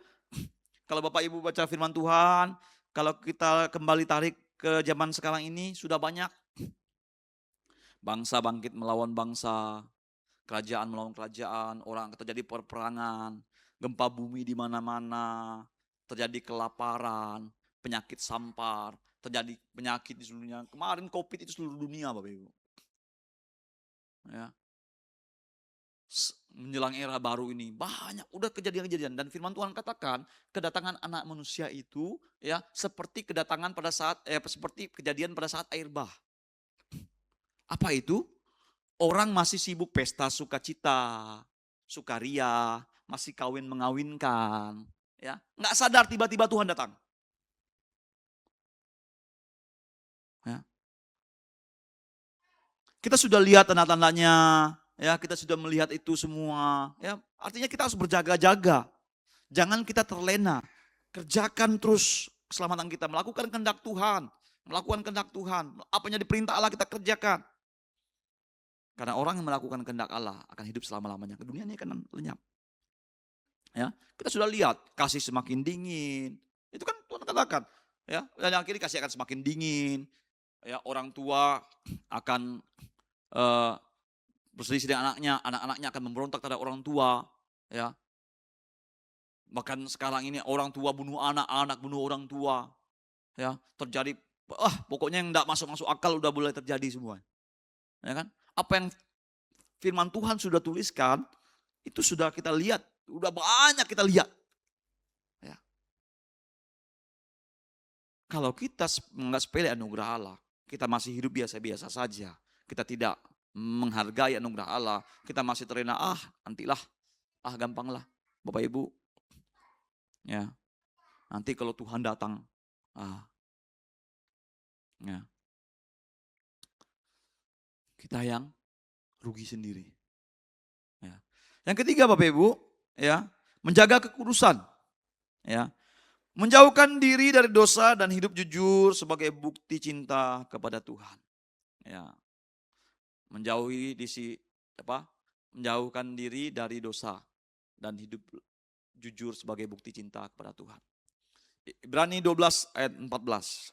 Kalau Bapak Ibu baca firman Tuhan, kalau kita kembali tarik ke zaman sekarang ini, sudah banyak bangsa bangkit melawan bangsa, kerajaan melawan kerajaan, orang terjadi perperangan, gempa bumi di mana-mana, terjadi kelaparan, penyakit sampar, terjadi penyakit di seluruh dunia. Kemarin COVID itu seluruh dunia Bapak Ibu. Ya. Menjelang era baru ini banyak udah kejadian-kejadian, dan firman Tuhan katakan kedatangan anak manusia itu ya seperti kedatangan pada saat seperti kejadian pada saat air bah. Apa itu? Orang masih sibuk pesta sukacita, sukaria, masih kawin mengawinkan. Ya, nggak sadar tiba-tiba Tuhan datang. Ya. Kita sudah lihat tanda-tandanya, ya kita sudah melihat itu semua. Ya, artinya kita harus berjaga-jaga. Jangan kita terlena. Kerjakan terus keselamatan kita, melakukan kehendak Tuhan. Melakukan kehendak Tuhan. Apa yang diperintah Allah kita kerjakan. Karena orang yang melakukan kehendak Allah akan hidup selama-lamanya. Dunia ini akan lenyap. Ya, kita sudah lihat kasih semakin dingin. Itu kan Tuhan katakan, ya, dan akhirnya kasih akan semakin dingin. Ya, orang tua akan berselisih dengan anaknya, anak-anaknya akan memberontak terhadap orang tua, ya. Bahkan sekarang ini orang tua bunuh anak, anak bunuh orang tua. Ya, terjadi pokoknya yang enggak masuk akal udah boleh terjadi semua. Ya kan? Apa yang firman Tuhan sudah tuliskan itu sudah kita lihat, udah banyak kita lihat. Ya. Kalau kita menganggap sepele anugerah Allah, kita masih hidup biasa-biasa saja. Kita tidak menghargai anugerah Allah, kita masih terlena, nantilah, gampanglah. Bapak Ibu, ya, nanti kalau Tuhan datang, ya, kita yang rugi sendiri. Ya. Yang ketiga Bapak Ibu, ya, menjaga kekudusan, ya, menjauhkan diri dari dosa dan hidup jujur sebagai bukti cinta kepada Tuhan. Ya, menjauhkan diri dari dosa dan hidup jujur sebagai bukti cinta kepada Tuhan. Ibrani 12 ayat 14.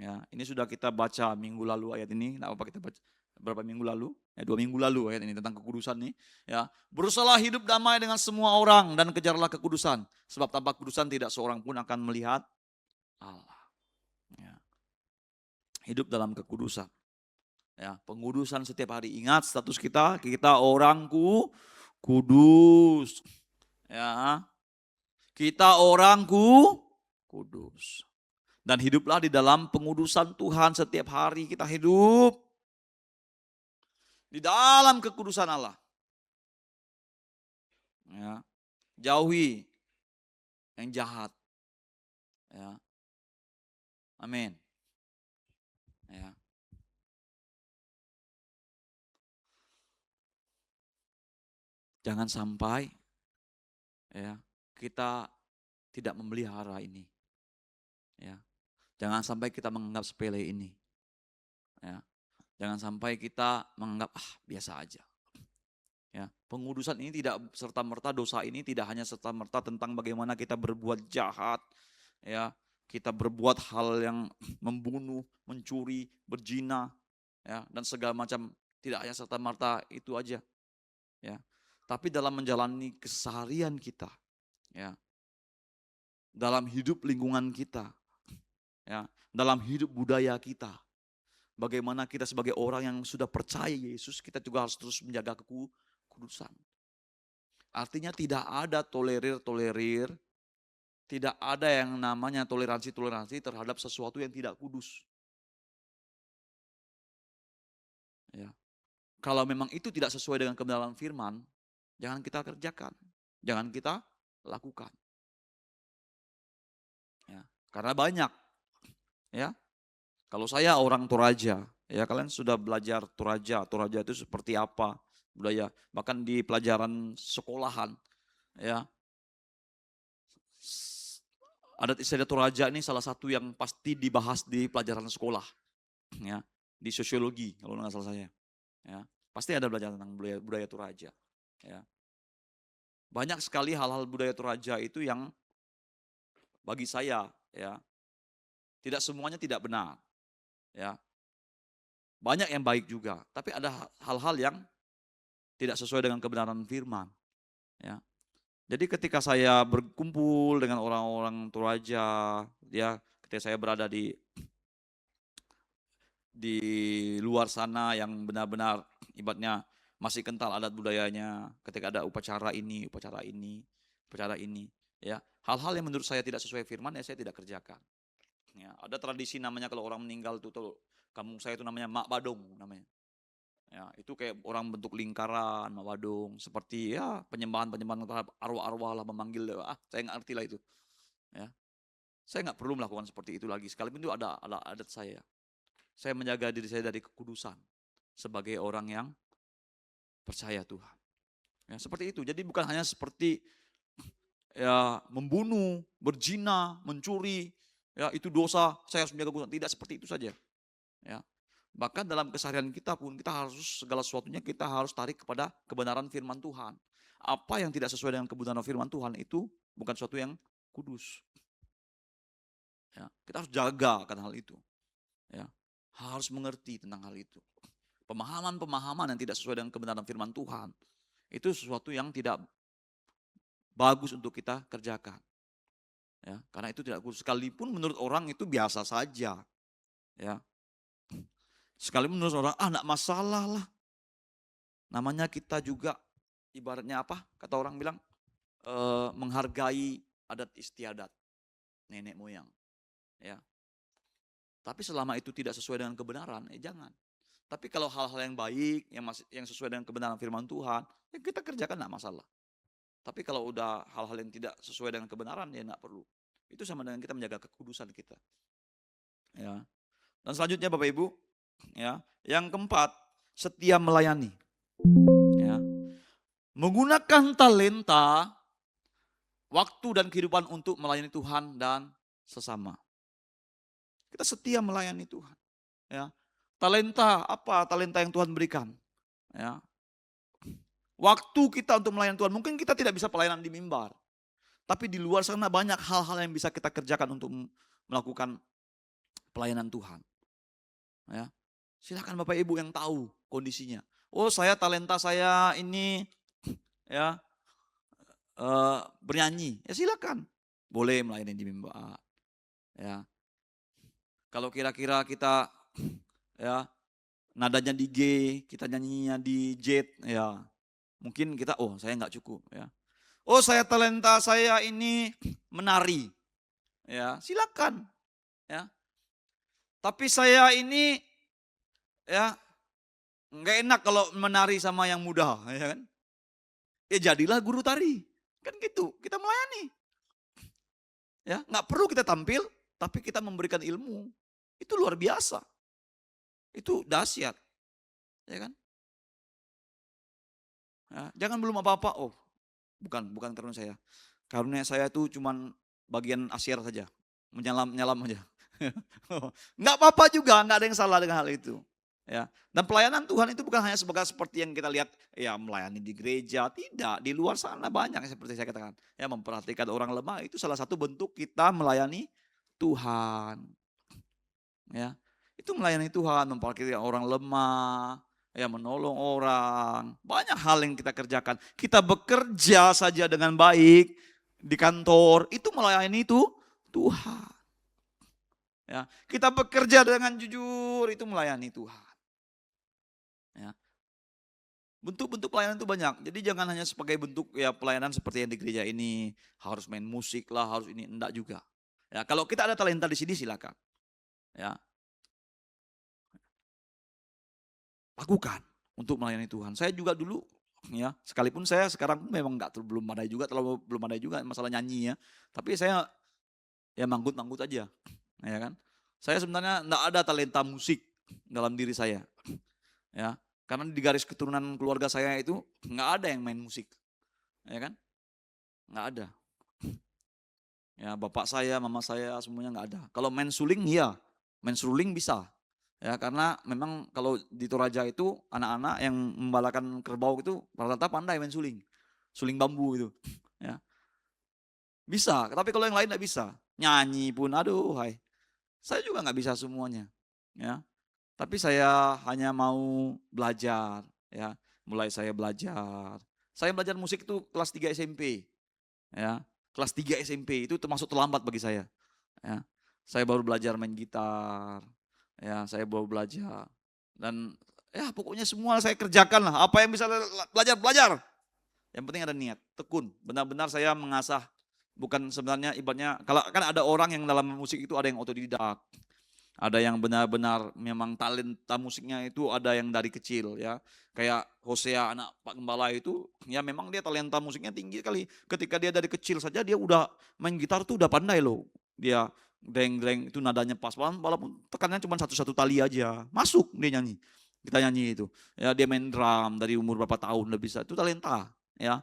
Ya, ini sudah kita baca minggu lalu ayat ini. Tidak apa kita baca berapa minggu lalu? 2 minggu lalu ayat ini tentang kekudusan nih. Ya, berusahalah hidup damai dengan semua orang dan kejarlah kekudusan. Sebab tanpa kekudusan tidak seorang pun akan melihat Allah. Ya. Hidup dalam kekudusan. Ya, pengudusan setiap hari. Ingat status kita orang kudus. Ya. Kita orang kudus. Dan hiduplah di dalam pengudusan Tuhan setiap hari kita hidup. Di dalam kekudusan Allah. Ya. Jauhi yang jahat. Ya. Amin. Ya. Jangan sampai ya kita tidak memelihara ini. Ya. Jangan sampai kita menganggap sepele ini. Ya. Jangan sampai kita menganggap biasa aja. Ya, pengudusan ini tidak serta-merta, dosa ini tidak hanya serta-merta tentang bagaimana kita berbuat jahat, ya, kita berbuat hal yang membunuh, mencuri, berzina, ya, dan segala macam, tidak hanya serta-merta itu aja. Ya. Tapi dalam menjalani keseharian kita, ya, dalam hidup lingkungan kita, ya, dalam hidup budaya kita, bagaimana kita sebagai orang yang sudah percaya Yesus, kita juga harus terus menjaga kekudusan. Artinya tidak ada tolerir, tidak ada yang namanya toleransi terhadap sesuatu yang tidak kudus. Ya. Kalau memang itu tidak sesuai dengan kebenaran firman, jangan kita kerjakan, jangan kita lakukan. Ya. Karena banyak, ya. Kalau saya orang Toraja, ya kalian sudah belajar Toraja itu seperti apa budaya, bahkan di pelajaran sekolahan, ya. Adat istiadat Toraja ini salah satu yang pasti dibahas di pelajaran sekolah, ya, di sosiologi kalau nggak salah saya, ya, pasti ada belajar tentang budaya Toraja, ya. Banyak sekali hal-hal budaya Toraja itu yang bagi saya, ya, tidak semuanya tidak benar, ya. Banyak yang baik juga, tapi ada hal-hal yang tidak sesuai dengan kebenaran firman, ya. Jadi ketika saya berkumpul dengan orang-orang Toraja, ya, ketika saya berada di luar sana yang benar-benar ibaratnya masih kental adat budayanya, ketika ada upacara ini, ya, hal-hal yang menurut saya tidak sesuai firman, ya saya tidak kerjakan. Ya, ada tradisi namanya kalau orang meninggal itu, kampung saya itu namanya Mak Badong namanya. Ya, itu kayak orang bentuk lingkaran, Mak Badong, seperti ya penyembahan terhadap arwah-arwah lah, memanggil, saya nggak ngerti lah itu. Ya, saya nggak perlu melakukan seperti itu lagi, sekalipun itu ada adat saya. Saya menjaga diri saya dari kekudusan sebagai orang yang percaya Tuhan. Ya, seperti itu. Jadi bukan hanya seperti ya membunuh, berzina, mencuri, ya itu dosa, saya harus menjaga kudus. Tidak seperti itu saja. Ya. Bahkan dalam keseharian kita pun kita harus segala sesuatunya kita harus tarik kepada kebenaran firman Tuhan. Apa yang tidak sesuai dengan kebenaran firman Tuhan itu bukan sesuatu yang kudus. Ya, kita harus jaga akan hal itu. Ya, harus mengerti tentang hal itu. Pemahaman-pemahaman yang tidak sesuai dengan kebenaran firman Tuhan itu sesuatu yang tidak bagus untuk kita kerjakan. Ya, karena itu tidak kudus. Sekalipun menurut orang itu biasa saja. Ya. Sekalipun menurut orang, enggak masalah lah. Namanya kita juga ibaratnya apa? Kata orang bilang menghargai adat istiadat nenek moyang. Ya. Tapi selama itu tidak sesuai dengan kebenaran, jangan. Tapi kalau hal-hal yang baik, yang sesuai dengan kebenaran firman Tuhan, ya kita kerjakan enggak masalah. Tapi kalau udah hal-hal yang tidak sesuai dengan kebenaran, ya enggak perlu. Itu sama dengan kita menjaga kekudusan kita. Ya. Dan selanjutnya Bapak Ibu, ya, yang keempat, setia melayani. Ya. Menggunakan talenta, waktu dan kehidupan untuk melayani Tuhan dan sesama. Kita setia melayani Tuhan. Ya. Talenta, apa talenta yang Tuhan berikan? Ya. Waktu kita untuk melayani Tuhan, mungkin kita tidak bisa pelayanan di mimbar. Tapi di luar sana banyak hal-hal yang bisa kita kerjakan untuk melakukan pelayanan Tuhan. Ya. Silakan Bapak Ibu yang tahu kondisinya. Oh, talenta saya ini ya bernyanyi. Ya silakan. Boleh melayani di mimbar. Ya. Kalau kira-kira kita ya nadanya di G, kita nyanyinya di J, ya mungkin kita saya nggak cukup ya. Talenta saya ini menari. Ya, silakan. Ya. Tapi saya ini ya nggak enak kalau menari sama yang muda, ya kan? Ya jadilah guru tari. Kan gitu, kita melayani. Ya, nggak perlu kita tampil, tapi kita memberikan ilmu. Itu luar biasa. Itu dahsyat. Ya kan? Ya, jangan belum apa-apa, bukan karunia saya. Karunia saya itu cuman bagian asyar saja. Menyalam aja. Nggak apa-apa juga, nggak ada yang salah dengan hal itu. Ya. Dan pelayanan Tuhan itu bukan hanya seperti yang kita lihat, ya melayani di gereja, tidak. Di luar sana banyak seperti saya katakan. Ya, memperhatikan orang lemah itu salah satu bentuk kita melayani Tuhan. Ya, itu melayani Tuhan, memperhatikan orang lemah, ya menolong orang. Banyak hal yang kita kerjakan. Kita bekerja saja dengan baik di kantor, itu melayani itu Tuhan. Ya, kita bekerja dengan jujur, itu melayani Tuhan. Ya. Bentuk-bentuk pelayanan itu banyak. Jadi jangan hanya sebagai bentuk ya pelayanan seperti yang di gereja ini, harus main musik lah, harus ini, enggak juga. Ya, kalau kita ada talenta di sini silakan. Ya. Lakukan untuk melayani Tuhan. Saya juga dulu ya, sekalipun saya sekarang memang belum pandai juga masalah nyanyi ya. Tapi saya ya manggut-manggut aja. Ya kan? Saya sebenarnya enggak ada talenta musik dalam diri saya. Ya, karena di garis keturunan keluarga saya itu enggak ada yang main musik. Ya kan? Enggak ada. Ya, bapak saya, mama saya semuanya enggak ada. Kalau main suling iya, main suling bisa. Ya, karena memang kalau di Toraja itu anak-anak yang membalakan kerbau itu rata-rata pandai main suling. Suling bambu itu. Ya. Bisa, tapi kalau yang lain enggak bisa. Nyanyi pun aduh hai. Saya juga enggak bisa semuanya. Ya. Tapi saya hanya mau belajar, ya. Mulai saya belajar. Saya belajar musik itu kelas 3 SMP. Ya. Kelas 3 SMP itu termasuk terlambat bagi saya. Ya. Saya baru belajar main gitar. Ya, saya baru belajar. Dan ya pokoknya semua saya kerjakan lah. Apa yang bisa belajar. Yang penting ada niat, tekun. Benar-benar saya mengasah. Bukan sebenarnya ibaratnya, kalau kan ada orang yang dalam musik itu ada yang otodidak. Ada yang benar-benar memang talenta musiknya itu ada yang dari kecil ya. Kayak Hosea anak Pak Gembala itu ya memang dia talenta musiknya tinggi sekali. Ketika dia dari kecil saja dia udah main gitar tuh udah pandai loh. Dia dreng-dreng itu nadanya pas, walaupun tekanannya cuma satu tali aja. Masuk dia nyanyi. Kita nyanyi itu. Ya dia main drum dari umur berapa tahun udah bisa. Itu talenta ya.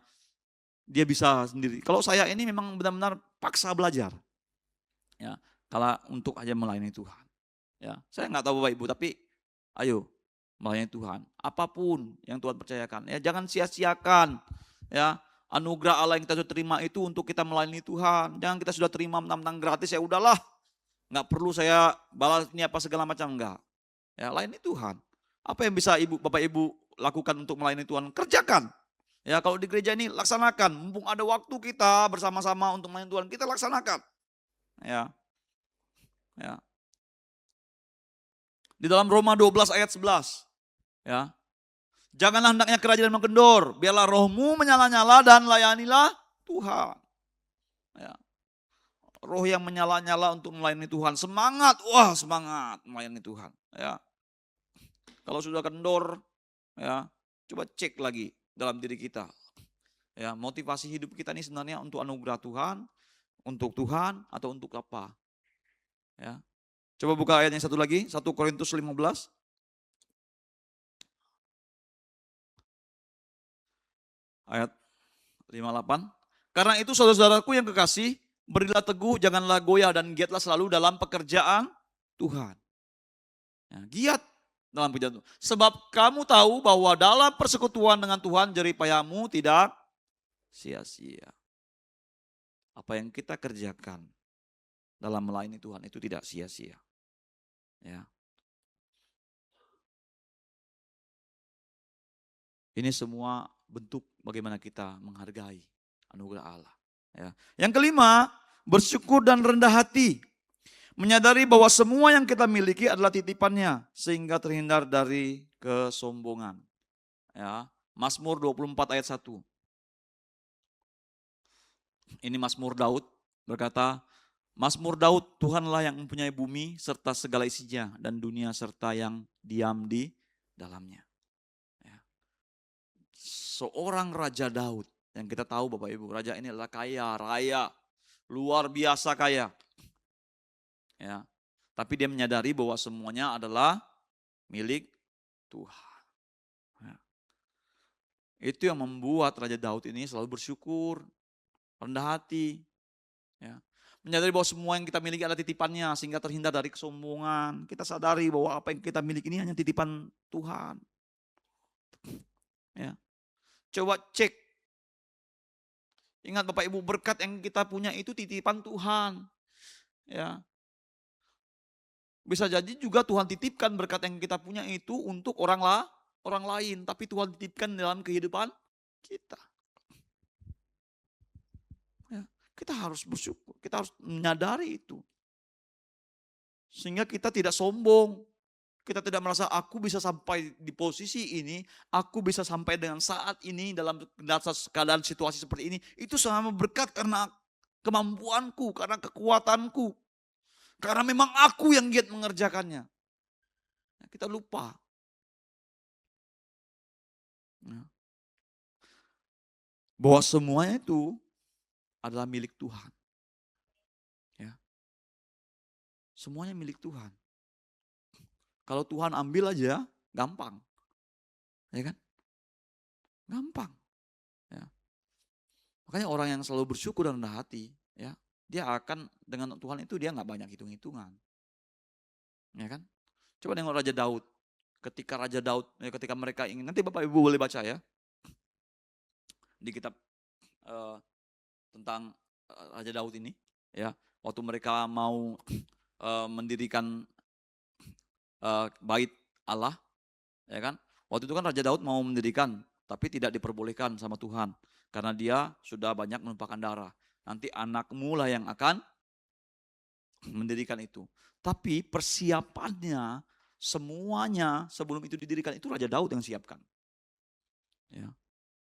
Dia bisa sendiri. Kalau saya ini memang benar-benar paksa belajar. Ya. kalau untuk aja melayani Tuhan. Ya, saya nggak tahu Bapak Ibu, tapi ayo melayani Tuhan. Apapun yang Tuhan percayakan, ya jangan sia-siakan. Ya, anugerah Allah yang kita sudah terima itu untuk kita melayani Tuhan. Jangan kita sudah terima mentang-mentang gratis, ya udahlah, nggak perlu saya balas ini apa segala macam, enggak. Ya, layani Tuhan. Apa yang bisa Bapak Ibu lakukan untuk melayani Tuhan? Kerjakan. Ya, kalau di gereja ini laksanakan. Mumpung ada waktu kita bersama-sama untuk melayani Tuhan, kita laksanakan. Ya. Ya. Di dalam Roma 12 ayat 11. Ya. Janganlah hendaknya keraja dan mengendor, biarlah rohmu menyala-nyala dan layanilah Tuhan. Ya. Roh yang menyala-nyala untuk melayani Tuhan, semangat, wah semangat melayani Tuhan. Ya. Kalau sudah kendor, ya coba cek lagi dalam diri kita. Ya, motivasi hidup kita ini sebenarnya untuk anugerah Tuhan, untuk Tuhan atau untuk apa? Ya. Coba buka ayat yang satu lagi, 1 Korintus 15. Ayat 58. Karena itu saudara-saudaraku yang kekasih, berilah teguh, janganlah goyah dan giatlah selalu dalam pekerjaan Tuhan. Ya, giat dalam pekerjaan Tuhan. Sebab kamu tahu bahwa dalam persekutuan dengan Tuhan jerih payahmu tidak sia-sia. Apa yang kita kerjakan dalam melayani Tuhan itu tidak sia-sia. Ya. Ini semua bentuk bagaimana kita menghargai anugerah Allah. Ya. Yang kelima, bersyukur dan rendah hati. Menyadari bahwa semua yang kita miliki adalah titipannya sehingga terhindar dari kesombongan. Ya. Mazmur 24 ayat 1. Ini Mazmur Daud berkata, Mazmur Daud, Tuhanlah yang mempunyai bumi serta segala isinya dan dunia serta yang diam di dalamnya. Ya. Seorang Raja Daud yang kita tahu Bapak Ibu, raja ini adalah kaya raya, luar biasa kaya. Ya. Tapi dia menyadari bahwa semuanya adalah milik Tuhan. Ya. Itu yang membuat Raja Daud ini selalu bersyukur, rendah hati. Ya. Menyadari bahwa semua yang kita miliki adalah titipannya sehingga terhindar dari kesombongan. Kita sadari bahwa apa yang kita miliki ini hanya titipan Tuhan. Ya. Coba cek. Ingat Bapak Ibu, berkat yang kita punya itu titipan Tuhan. Ya. Bisa jadi juga Tuhan titipkan berkat yang kita punya itu untuk orang lain, tapi Tuhan titipkan dalam kehidupan kita. Ya, kita harus bersyukur, kita harus menyadari itu. Sehingga kita tidak sombong, kita tidak merasa aku bisa sampai di posisi ini, aku bisa sampai dengan saat ini dalam keadaan situasi seperti ini. Itu sama berkat karena kemampuanku, karena kekuatanku. Karena memang aku yang giat mengerjakannya. Kita lupa. Bahwa semuanya itu adalah milik Tuhan. Ya. Semuanya milik Tuhan. Kalau Tuhan ambil aja, gampang. Ya kan? Gampang. Ya. Makanya orang yang selalu bersyukur dan rendah hati, ya, dia akan dengan Tuhan itu dia nggak banyak hitung-hitungan. Ya kan? Coba tengok Raja Daud. Ketika Raja Daud, ketika mereka ingin, nanti Bapak Ibu boleh baca ya. Di kitab tentang Raja Daud ini, ya, waktu mereka mau mendirikan bait Allah, ya kan? Waktu itu kan Raja Daud mau mendirikan, tapi tidak diperbolehkan sama Tuhan karena dia sudah banyak menumpahkan darah. Nanti anakmu lah yang akan mendirikan itu. Tapi persiapannya semuanya sebelum itu didirikan itu Raja Daud yang siapkan. Ya.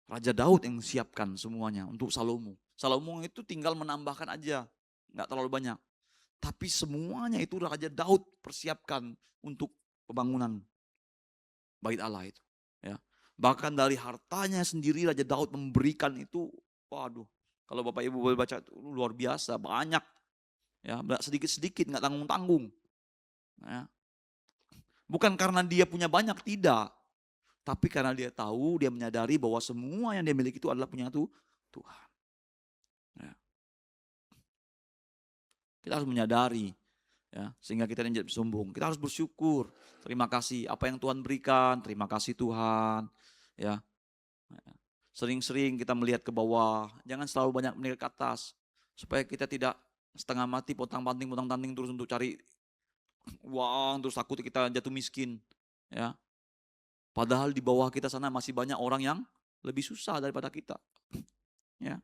Raja Daud yang siapkan semuanya untuk Salomo. Salomo itu tinggal menambahkan aja, nggak terlalu banyak. Tapi semuanya itu Raja Daud persiapkan untuk pembangunan bait Allah itu. Ya. Bahkan dari hartanya sendiri Raja Daud memberikan itu, waduh, kalau Bapak Ibu boleh baca itu luar biasa, banyak. Ya, sedikit-sedikit, nggak tanggung-tanggung. Ya. Bukan karena dia punya banyak, tidak. Tapi karena dia tahu, dia menyadari bahwa semua yang dia miliki itu adalah punya Tuhan. Ya. Kita harus menyadari Ya, sehingga kita tidak sombong. Kita harus bersyukur. Terima kasih apa yang Tuhan berikan. Terima kasih Tuhan. Ya, sering-sering kita melihat ke bawah. Jangan selalu banyak melihat ke atas. Supaya kita tidak setengah mati pontang-panting terus untuk cari uang, terus takut kita jatuh miskin. Ya, padahal di bawah kita sana masih banyak orang yang lebih susah daripada kita. Ya,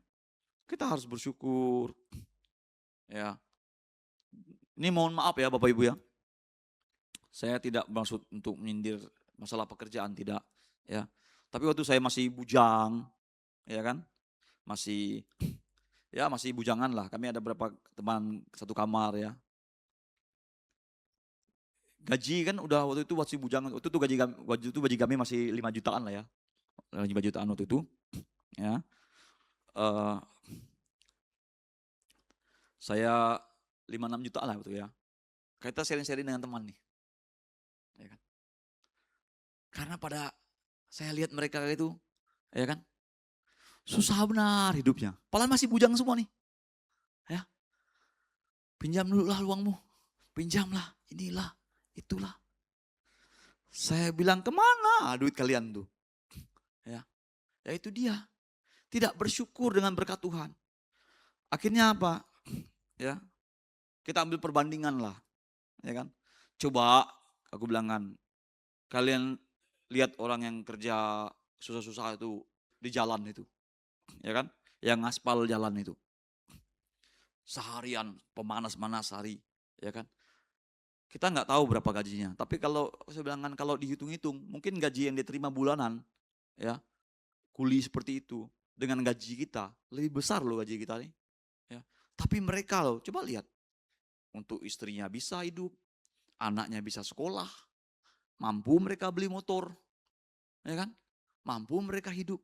kita harus bersyukur. Ya, ini mohon maaf ya Bapak Ibu ya. Saya tidak bermaksud untuk menyindir masalah pekerjaan, tidak. Ya, tapi waktu saya masih bujang, ya kan, masih bujangan lah. Kami ada beberapa teman satu kamar ya. Gaji kan udah waktu itu masih bujangan. Waktu itu gaji kami masih 5 jutaan lah ya. 5 jutaan waktu itu. Ya. Saya 5-6 jutaan lah waktu ya. Kita sharing-sharing dengan teman nih. Ya kan? Karena pada saya lihat mereka itu, ya kan, susah benar hidupnya. Padahal masih bujang semua nih. Ya. Pinjam dulu lah uangmu. Pinjamlah, inilah, itulah. Saya bilang, kemana duit kalian tuh? Ya itu dia. Tidak bersyukur dengan berkat Tuhan. Akhirnya apa? Ya, kita ambil perbandingan lah. Ya kan? Coba, aku bilang kan, kalian lihat orang yang kerja susah-susah itu di jalan itu. Ya kan? Yang ngaspal jalan itu. Seharian, pemanas-manas hari. Ya kan? Kita nggak tahu berapa gajinya. Tapi kalau saya bilang kan, kalau dihitung-hitung, mungkin gaji yang diterima bulanan, ya, kuli seperti itu, dengan gaji kita, lebih besar loh gaji kita nih. Ya. Tapi mereka loh, coba lihat, untuk istrinya bisa hidup, anaknya bisa sekolah, mampu mereka beli motor, ya kan, mampu mereka hidup.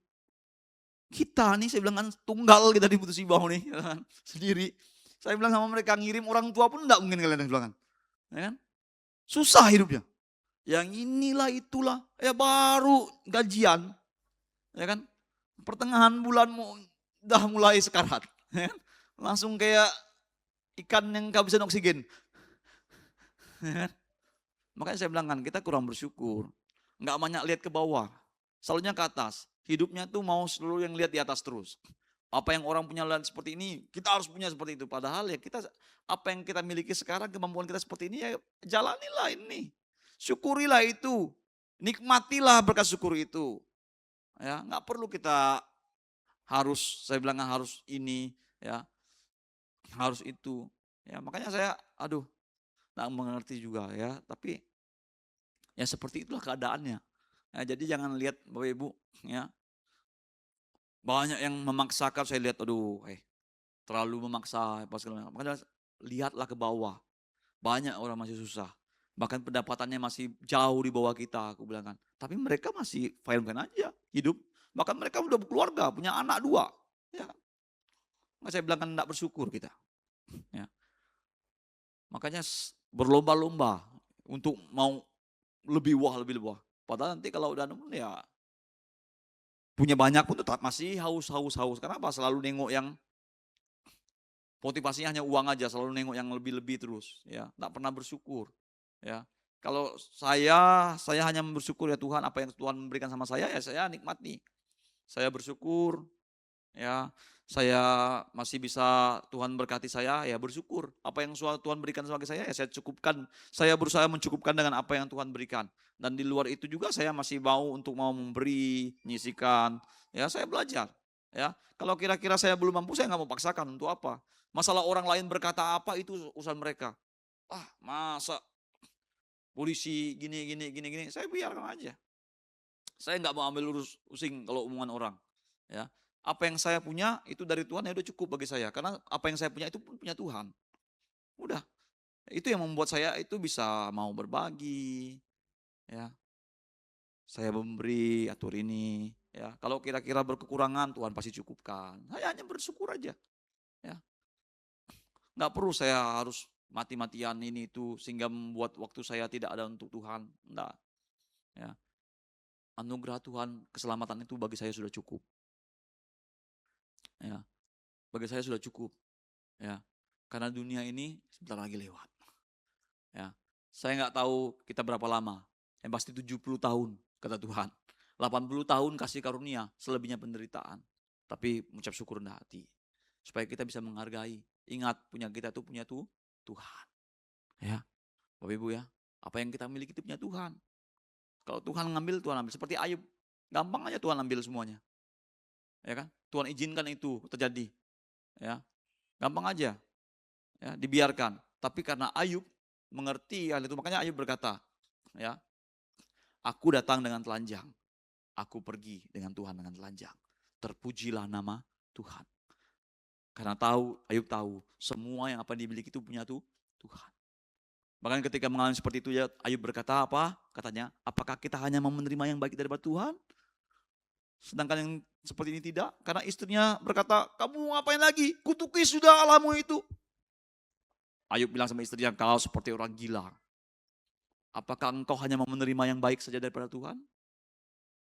Kita nih, saya bilang kan, tunggal kita di Putus Ibau nih, ya kan? Sendiri. Saya bilang sama mereka, ngirim orang tua pun enggak mungkin kalian bilang kan, ya kan? Susah hidupnya. Yang inilah itulah, ya baru gajian, ya kan? Pertengahan bulan udah mulai sekarat, ya kan? Langsung kayak ikan yang kehabisan oksigen. Ya kan? Makanya saya bilang kan, kita kurang bersyukur. Nggak banyak lihat ke bawah, selalunya ke atas. Hidupnya tuh mau selalu yang lihat di atas terus. Apa yang orang punya lihat seperti ini, kita harus punya seperti itu. Padahal ya kita, apa yang kita miliki sekarang, kemampuan kita seperti ini, ya jalanilah ini. Syukurilah itu. Nikmatilah berkat syukur itu. Ya, nggak perlu kita harus, saya bilang harus ini, ya, harus itu. Ya, makanya saya, nggak mengerti juga ya. Tapi ya seperti itulah keadaannya. Ya, jadi jangan lihat Bapak Ibu, ya, banyak yang memaksakan. Saya lihat, terlalu memaksa. Makanya lihatlah ke bawah. Banyak orang masih susah. Bahkan pendapatannya masih jauh di bawah kita, aku bilang kan. Tapi mereka masih fine-fine aja hidup. Bahkan mereka udah berkeluarga, punya anak 2. Ya. Maka saya bilang kan tidak bersyukur kita. Ya. Makanya berlomba-lomba untuk mau lebih wah. Padahal nanti kalau udah nemu ya punya banyak pun tetap masih haus. Kenapa? Selalu nengok yang motivasinya hanya uang aja, selalu nengok yang lebih-lebih terus. Ya, tidak pernah bersyukur. Ya, kalau saya hanya bersyukur ya Tuhan, apa yang Tuhan memberikan sama saya ya saya nikmati. Saya bersyukur, ya saya masih bisa Tuhan berkati saya, ya bersyukur. Apa yang Tuhan berikan sebagai saya ya saya cukupkan. Saya berusaha mencukupkan dengan apa yang Tuhan berikan. Dan di luar itu juga saya masih mau memberi, menyisikan. Ya saya belajar. Ya, kalau kira-kira saya belum mampu, saya nggak mau paksakan. Untuk apa? Masalah orang lain berkata apa itu urusan mereka. Masa polisi gini, saya biarkan aja. Saya nggak mau ambil pusing kalau omongan orang. Ya, apa yang saya punya itu dari Tuhan, ya udah cukup bagi saya. Karena apa yang saya punya itu pun punya Tuhan. Udah, itu yang membuat saya itu bisa mau berbagi. Ya, saya memberi atur ini. Ya, kalau kira-kira berkekurangan Tuhan pasti cukupkan. Saya hanya bersyukur aja. Ya, nggak perlu saya harus mati-matian ini itu sehingga membuat waktu saya tidak ada untuk Tuhan. Enggak. Ya. Anugerah Tuhan, keselamatan itu bagi saya sudah cukup. Ya. Bagi saya sudah cukup. Ya. Karena dunia ini sebentar lagi lewat. Ya. Saya nggak tahu kita berapa lama. Yang pasti 70 tahun, kata Tuhan. 80 tahun kasih karunia, selebihnya penderitaan. Tapi mengucap syukur rendah hati. Supaya kita bisa menghargai. Ingat, punya kita tuh punya Tuhan. Ya, Bapak Ibu ya. Apa yang kita miliki itu punya Tuhan. Kalau Tuhan ngambil, Tuhan ambil. Seperti Ayub. Gampang aja Tuhan ambil semuanya. Ya kan? Tuhan izinkan itu terjadi. Ya, gampang aja. Ya, dibiarkan. Tapi karena Ayub mengerti hal itu, makanya Ayub berkata, ya, aku datang dengan telanjang, aku pergi dengan Tuhan dengan telanjang. Terpujilah nama Tuhan. Karena Ayub tahu semua yang apa dimiliki itu punya Tuhan. Bahkan ketika mengalami seperti itu ya, Ayub berkata apa? Katanya, apakah kita hanya mau menerima yang baik daripada Tuhan? Sedangkan yang seperti ini tidak. Karena istrinya berkata, kamu ngapain lagi? Kutuki sudah Allahmu itu. Ayub bilang sama istrinya, kau seperti orang gila. Apakah engkau hanya mau menerima yang baik saja daripada Tuhan?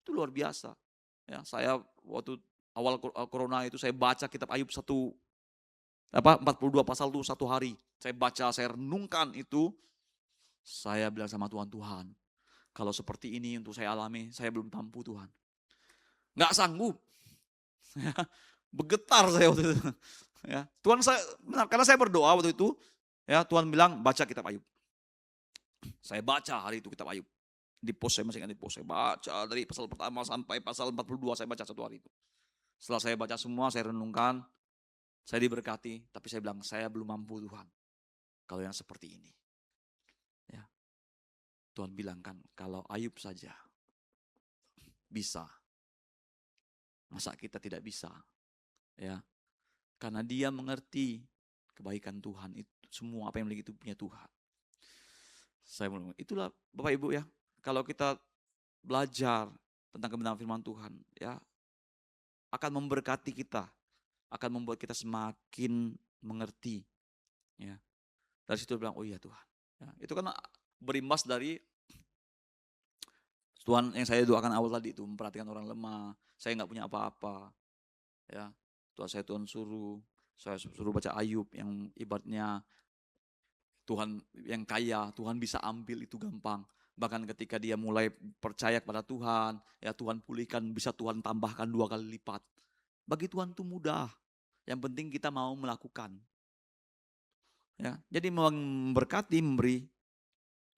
Itu luar biasa. Ya, saya waktu awal corona itu saya baca kitab Ayub 42 pasal itu satu hari. Saya baca, saya renungkan itu. Saya bilang sama Tuhan, kalau seperti ini untuk saya alami, saya belum mampu Tuhan. Nggak sanggup. Bergetar saya waktu itu. Ya, Tuhan saya benar, karena saya berdoa waktu itu, ya Tuhan bilang baca kitab Ayub. Saya baca hari itu kitab Ayub. Di pos saya masih ingat di pos, saya baca dari pasal pertama sampai pasal 42 saya baca satu hari itu. Setelah saya baca semua, saya renungkan, saya diberkati, tapi saya bilang saya belum mampu Tuhan. Kalau yang seperti ini. Ya. Tuhan bilang kan, kalau Ayub saja bisa, masa kita tidak bisa? Ya. Karena dia mengerti kebaikan Tuhan itu, semua apa yang memiliki itu punya Tuhan. Itulah Bapak Ibu ya, kalau kita belajar tentang kebenaran firman Tuhan, ya akan memberkati kita, akan membuat kita semakin mengerti. Ya. Dari situ bilang, oh iya Tuhan. Ya, itu kan berimbas dari Tuhan yang saya doakan awal tadi itu, memperhatikan orang lemah. Saya nggak punya apa-apa. Ya, Tuhan saya suruh baca Ayub yang ibaratnya Tuhan yang kaya, Tuhan bisa ambil itu gampang. Bahkan ketika dia mulai percaya kepada Tuhan, ya Tuhan pulihkan, bisa Tuhan tambahkan 2 kali lipat. Bagi Tuhan itu mudah. Yang penting kita mau melakukan. Ya, jadi memberkati, memberi,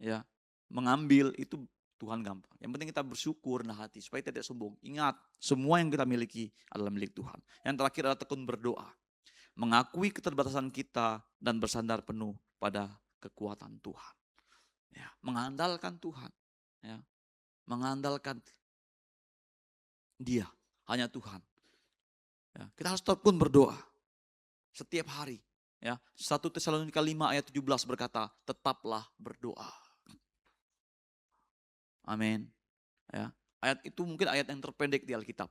ya, mengambil itu Tuhan gampang. Yang penting kita bersyukur rendah hati supaya tidak sombong. Ingat, semua yang kita miliki adalah milik Tuhan. Yang terakhir adalah tekun berdoa. Mengakui keterbatasan kita dan bersandar penuh pada kekuatan Tuhan. Ya, mengandalkan Tuhan. Ya, mengandalkan Dia, hanya Tuhan. Ya, kita harus tekun berdoa setiap hari. Ya, 1 Tesalonika 5 ayat 17 berkata, tetaplah berdoa. Amin. Ya, ayat itu mungkin ayat yang terpendek di Alkitab.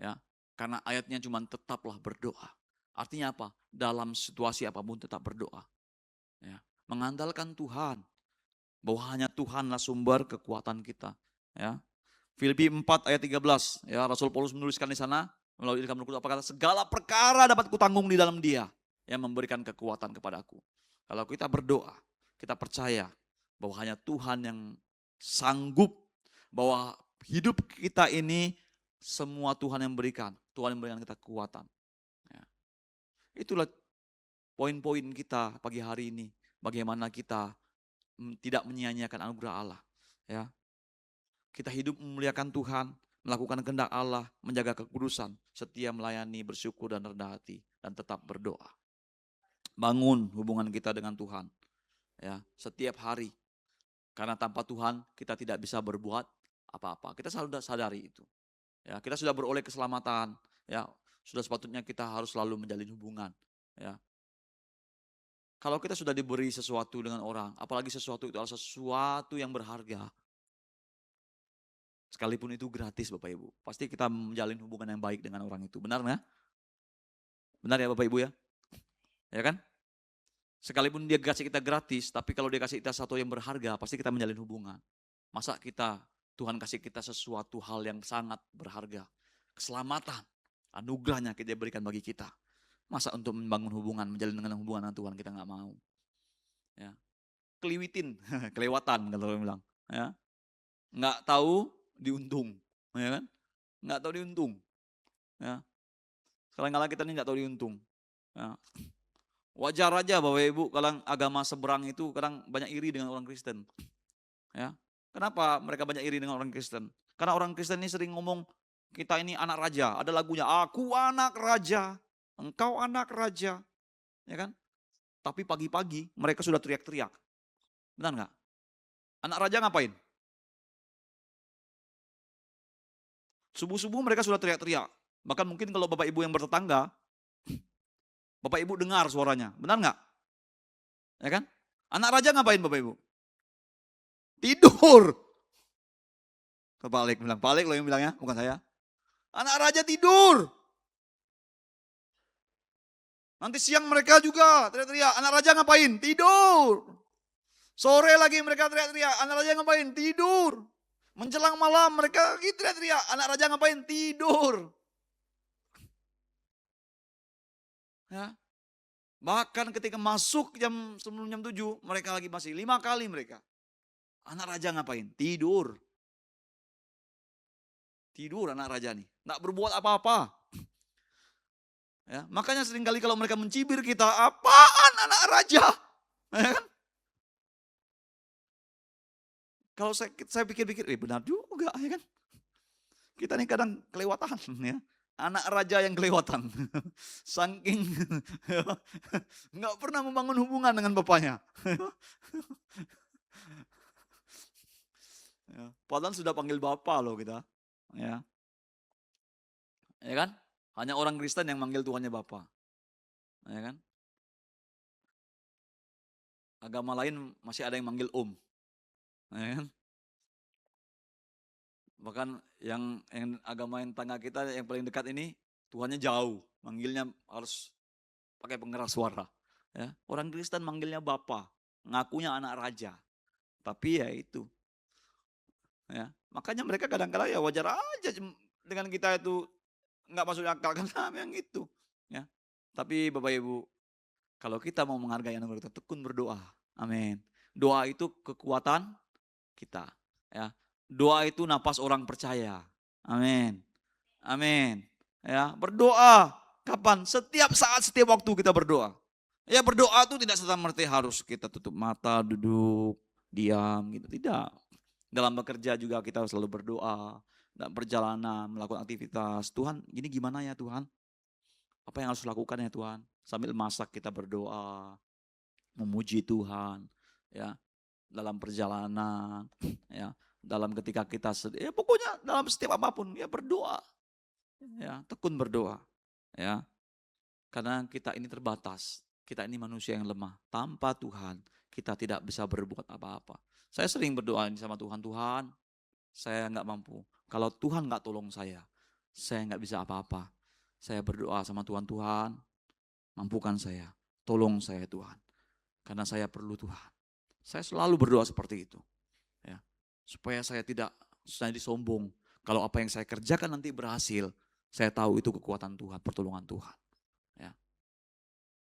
Ya, karena ayatnya cuma tetaplah berdoa. Artinya apa? Dalam situasi apapun tetap berdoa. Ya, mengandalkan Tuhan, bahwa hanya Tuhanlah sumber kekuatan kita. Ya, Filipi 4 ayat 13, ya Rasul Paulus menuliskan di sana melalui ilham Roh Kudus, apa kata? Segala perkara dapat kutanggung di dalam Dia yang memberikan kekuatan kepadaku. Kalau kita berdoa, kita percaya bahwa hanya Tuhan yang sanggup, bahwa hidup kita ini semua Tuhan yang berikan. Tuhan yang memberikan kita kekuatan. Ya. Itulah poin-poin kita pagi hari ini. Bagaimana kita tidak menyia-nyiakan anugerah Allah. Ya. Kita hidup memuliakan Tuhan, melakukan kehendak Allah, menjaga kekudusan, setia melayani, bersyukur dan rendah hati, dan tetap berdoa. Bangun hubungan kita dengan Tuhan. Ya, setiap hari. Karena tanpa Tuhan kita tidak bisa berbuat apa-apa. Kita selalu sadari itu. Ya, kita sudah beroleh keselamatan. Ya, sudah sepatutnya kita harus selalu menjalin hubungan. Ya. Kalau kita sudah diberi sesuatu dengan orang, apalagi sesuatu itu adalah sesuatu yang berharga. Sekalipun itu gratis Bapak Ibu. Pasti kita menjalin hubungan yang baik dengan orang itu. Benar ya? Benar ya Bapak Ibu ya? Ya kan? Sekalipun dia kasih kita gratis, tapi kalau dia kasih kita sesuatu yang berharga, pasti kita menjalin hubungan. Masa Tuhan kasih kita sesuatu hal yang sangat berharga. Keselamatan, anugerahnya dia berikan bagi kita. Masa untuk membangun hubungan, menjalin dengan hubungan dengan Tuhan kita nggak mau. Ya. keliwitin, kelewatan kalau orang bilang. Ya. Nggak tahu diuntung, ya kan? Nggak tahu diuntung. Ya. Kadang-kadang kita ini nggak tahu diuntung. Ya. Wajar aja Bapak Ibu kalau agama seberang itu kadang banyak iri dengan orang Kristen. Ya. Kenapa mereka banyak iri dengan orang Kristen? Karena orang Kristen ini sering ngomong kita ini anak raja. Ada lagunya, aku anak raja, engkau anak raja. Ya kan? Tapi pagi-pagi mereka sudah teriak-teriak. Benar nggak? Anak raja ngapain? Subuh-subuh mereka sudah teriak-teriak. Bahkan mungkin kalau Bapak Ibu yang bertetangga, Bapak Ibu dengar suaranya. Benar nggak? Ya kan? Anak raja ngapain Bapak Ibu? Tidur. Pak Alek bilang, Pak Alek loh yang bilangnya, bukan saya. Anak raja tidur. Nanti siang mereka juga teriak-teriak, anak raja ngapain? Tidur. Sore lagi mereka teriak-teriak, anak raja ngapain? Tidur. Menjelang malam mereka lagi teriak-teriak, anak raja ngapain? Tidur. Ya. Bahkan ketika masuk sebelum jam 7, mereka lagi masih 5 kali mereka. Anak raja ngapain? Tidur. Tidur anak raja nih, nggak berbuat apa-apa. Ya, makanya seringkali kalau mereka mencibir kita, apaan anak raja? Ya kan? Kalau saya pikir-pikir, benar juga ya kan? Kita nih kadang kelewatan ya. Anak raja yang kelewatan. Saking nggak pernah membangun hubungan dengan bapaknya. Ya, padahal sudah panggil bapak loh kita. Ya. Ya kan? Hanya orang Kristen yang manggil Tuhannya bapak. Ya kan? Agama lain masih ada yang manggil om. Ya kan? Bahkan yang agama yang tangga kita yang paling dekat ini Tuhannya jauh. Manggilnya harus pakai pengeras suara. Ya. Orang Kristen manggilnya bapak. Ngakunya anak raja. Tapi ya itu. Ya. Makanya mereka kadang-kadang ya wajar aja dengan kita itu nggak masuk akal karena yang itu. Ya. Tapi Bapak Ibu, kalau kita mau menghargai anugerah itu, tekun berdoa. Amin. Doa itu kekuatan kita. Ya. Doa itu napas orang percaya. Amin. Amin. Ya, berdoa. Kapan? Setiap saat, setiap waktu kita berdoa. Ya berdoa itu tidak serta-merta harus kita tutup mata, duduk, diam gitu. Tidak. Dalam bekerja juga kita selalu berdoa. Dalam perjalanan, melakukan aktivitas. Tuhan, gini gimana ya Tuhan? Apa yang harus lakukan ya Tuhan? Sambil masak kita berdoa. Memuji Tuhan. Ya, dalam perjalanan. Ya, dalam ketika kita sedih. Ya pokoknya dalam setiap apapun. Ya berdoa. Ya, tekun berdoa. Ya. Karena kita ini terbatas. Kita ini manusia yang lemah. Tanpa Tuhan, kita tidak bisa berbuat apa-apa. Saya sering berdoa sama Tuhan, Tuhan, saya nggak mampu. Kalau Tuhan nggak tolong saya nggak bisa apa-apa. Saya berdoa sama Tuhan, Tuhan, mampukan saya, tolong saya Tuhan. Karena saya perlu Tuhan. Saya selalu berdoa seperti itu. Ya. Supaya saya tidak sombong. Kalau apa yang saya kerjakan nanti berhasil, saya tahu itu kekuatan Tuhan, pertolongan Tuhan. Ya.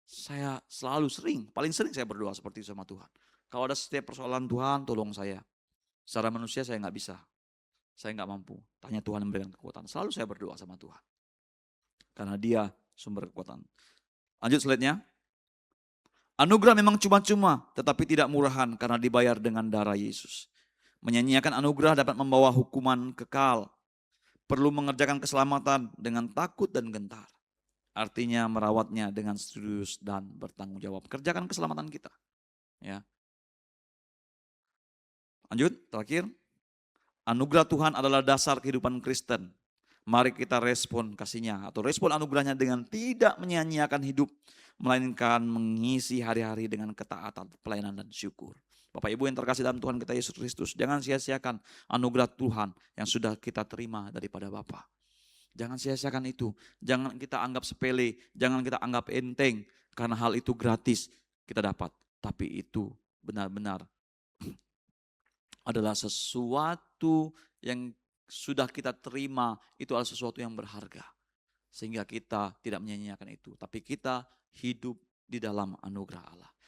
Saya selalu paling sering saya berdoa seperti itu sama Tuhan. Kalau ada setiap persoalan Tuhan, tolong saya. Secara manusia saya nggak bisa. Saya nggak mampu. Tanya Tuhan memberikan kekuatan. Selalu saya berdoa sama Tuhan. Karena dia sumber kekuatan. Lanjut slide-nya. Anugerah memang cuma-cuma, tetapi tidak murahan karena dibayar dengan darah Yesus. Menyanyiakan anugerah dapat membawa hukuman kekal. Perlu mengerjakan keselamatan dengan takut dan gentar. Artinya merawatnya dengan serius dan bertanggung jawab. Kerjakan keselamatan kita. Ya. Lanjut, terakhir. Anugerah Tuhan adalah dasar kehidupan Kristen. Mari kita respon kasihnya atau respon anugerahnya dengan tidak menyia-nyiakan hidup. Melainkan mengisi hari-hari dengan ketaatan, pelayanan dan syukur. Bapak Ibu yang terkasih dalam Tuhan kita Yesus Kristus. Jangan sia-siakan anugerah Tuhan yang sudah kita terima daripada Bapa. Jangan sia-siakan itu. Jangan kita anggap sepele. Jangan kita anggap enteng. Karena hal itu gratis kita dapat. Tapi itu benar-benar adalah sesuatu yang sudah kita terima. Itu adalah sesuatu yang berharga. Sehingga kita tidak menyia-nyiakan itu. Tapi kita hidup di dalam anugerah Allah.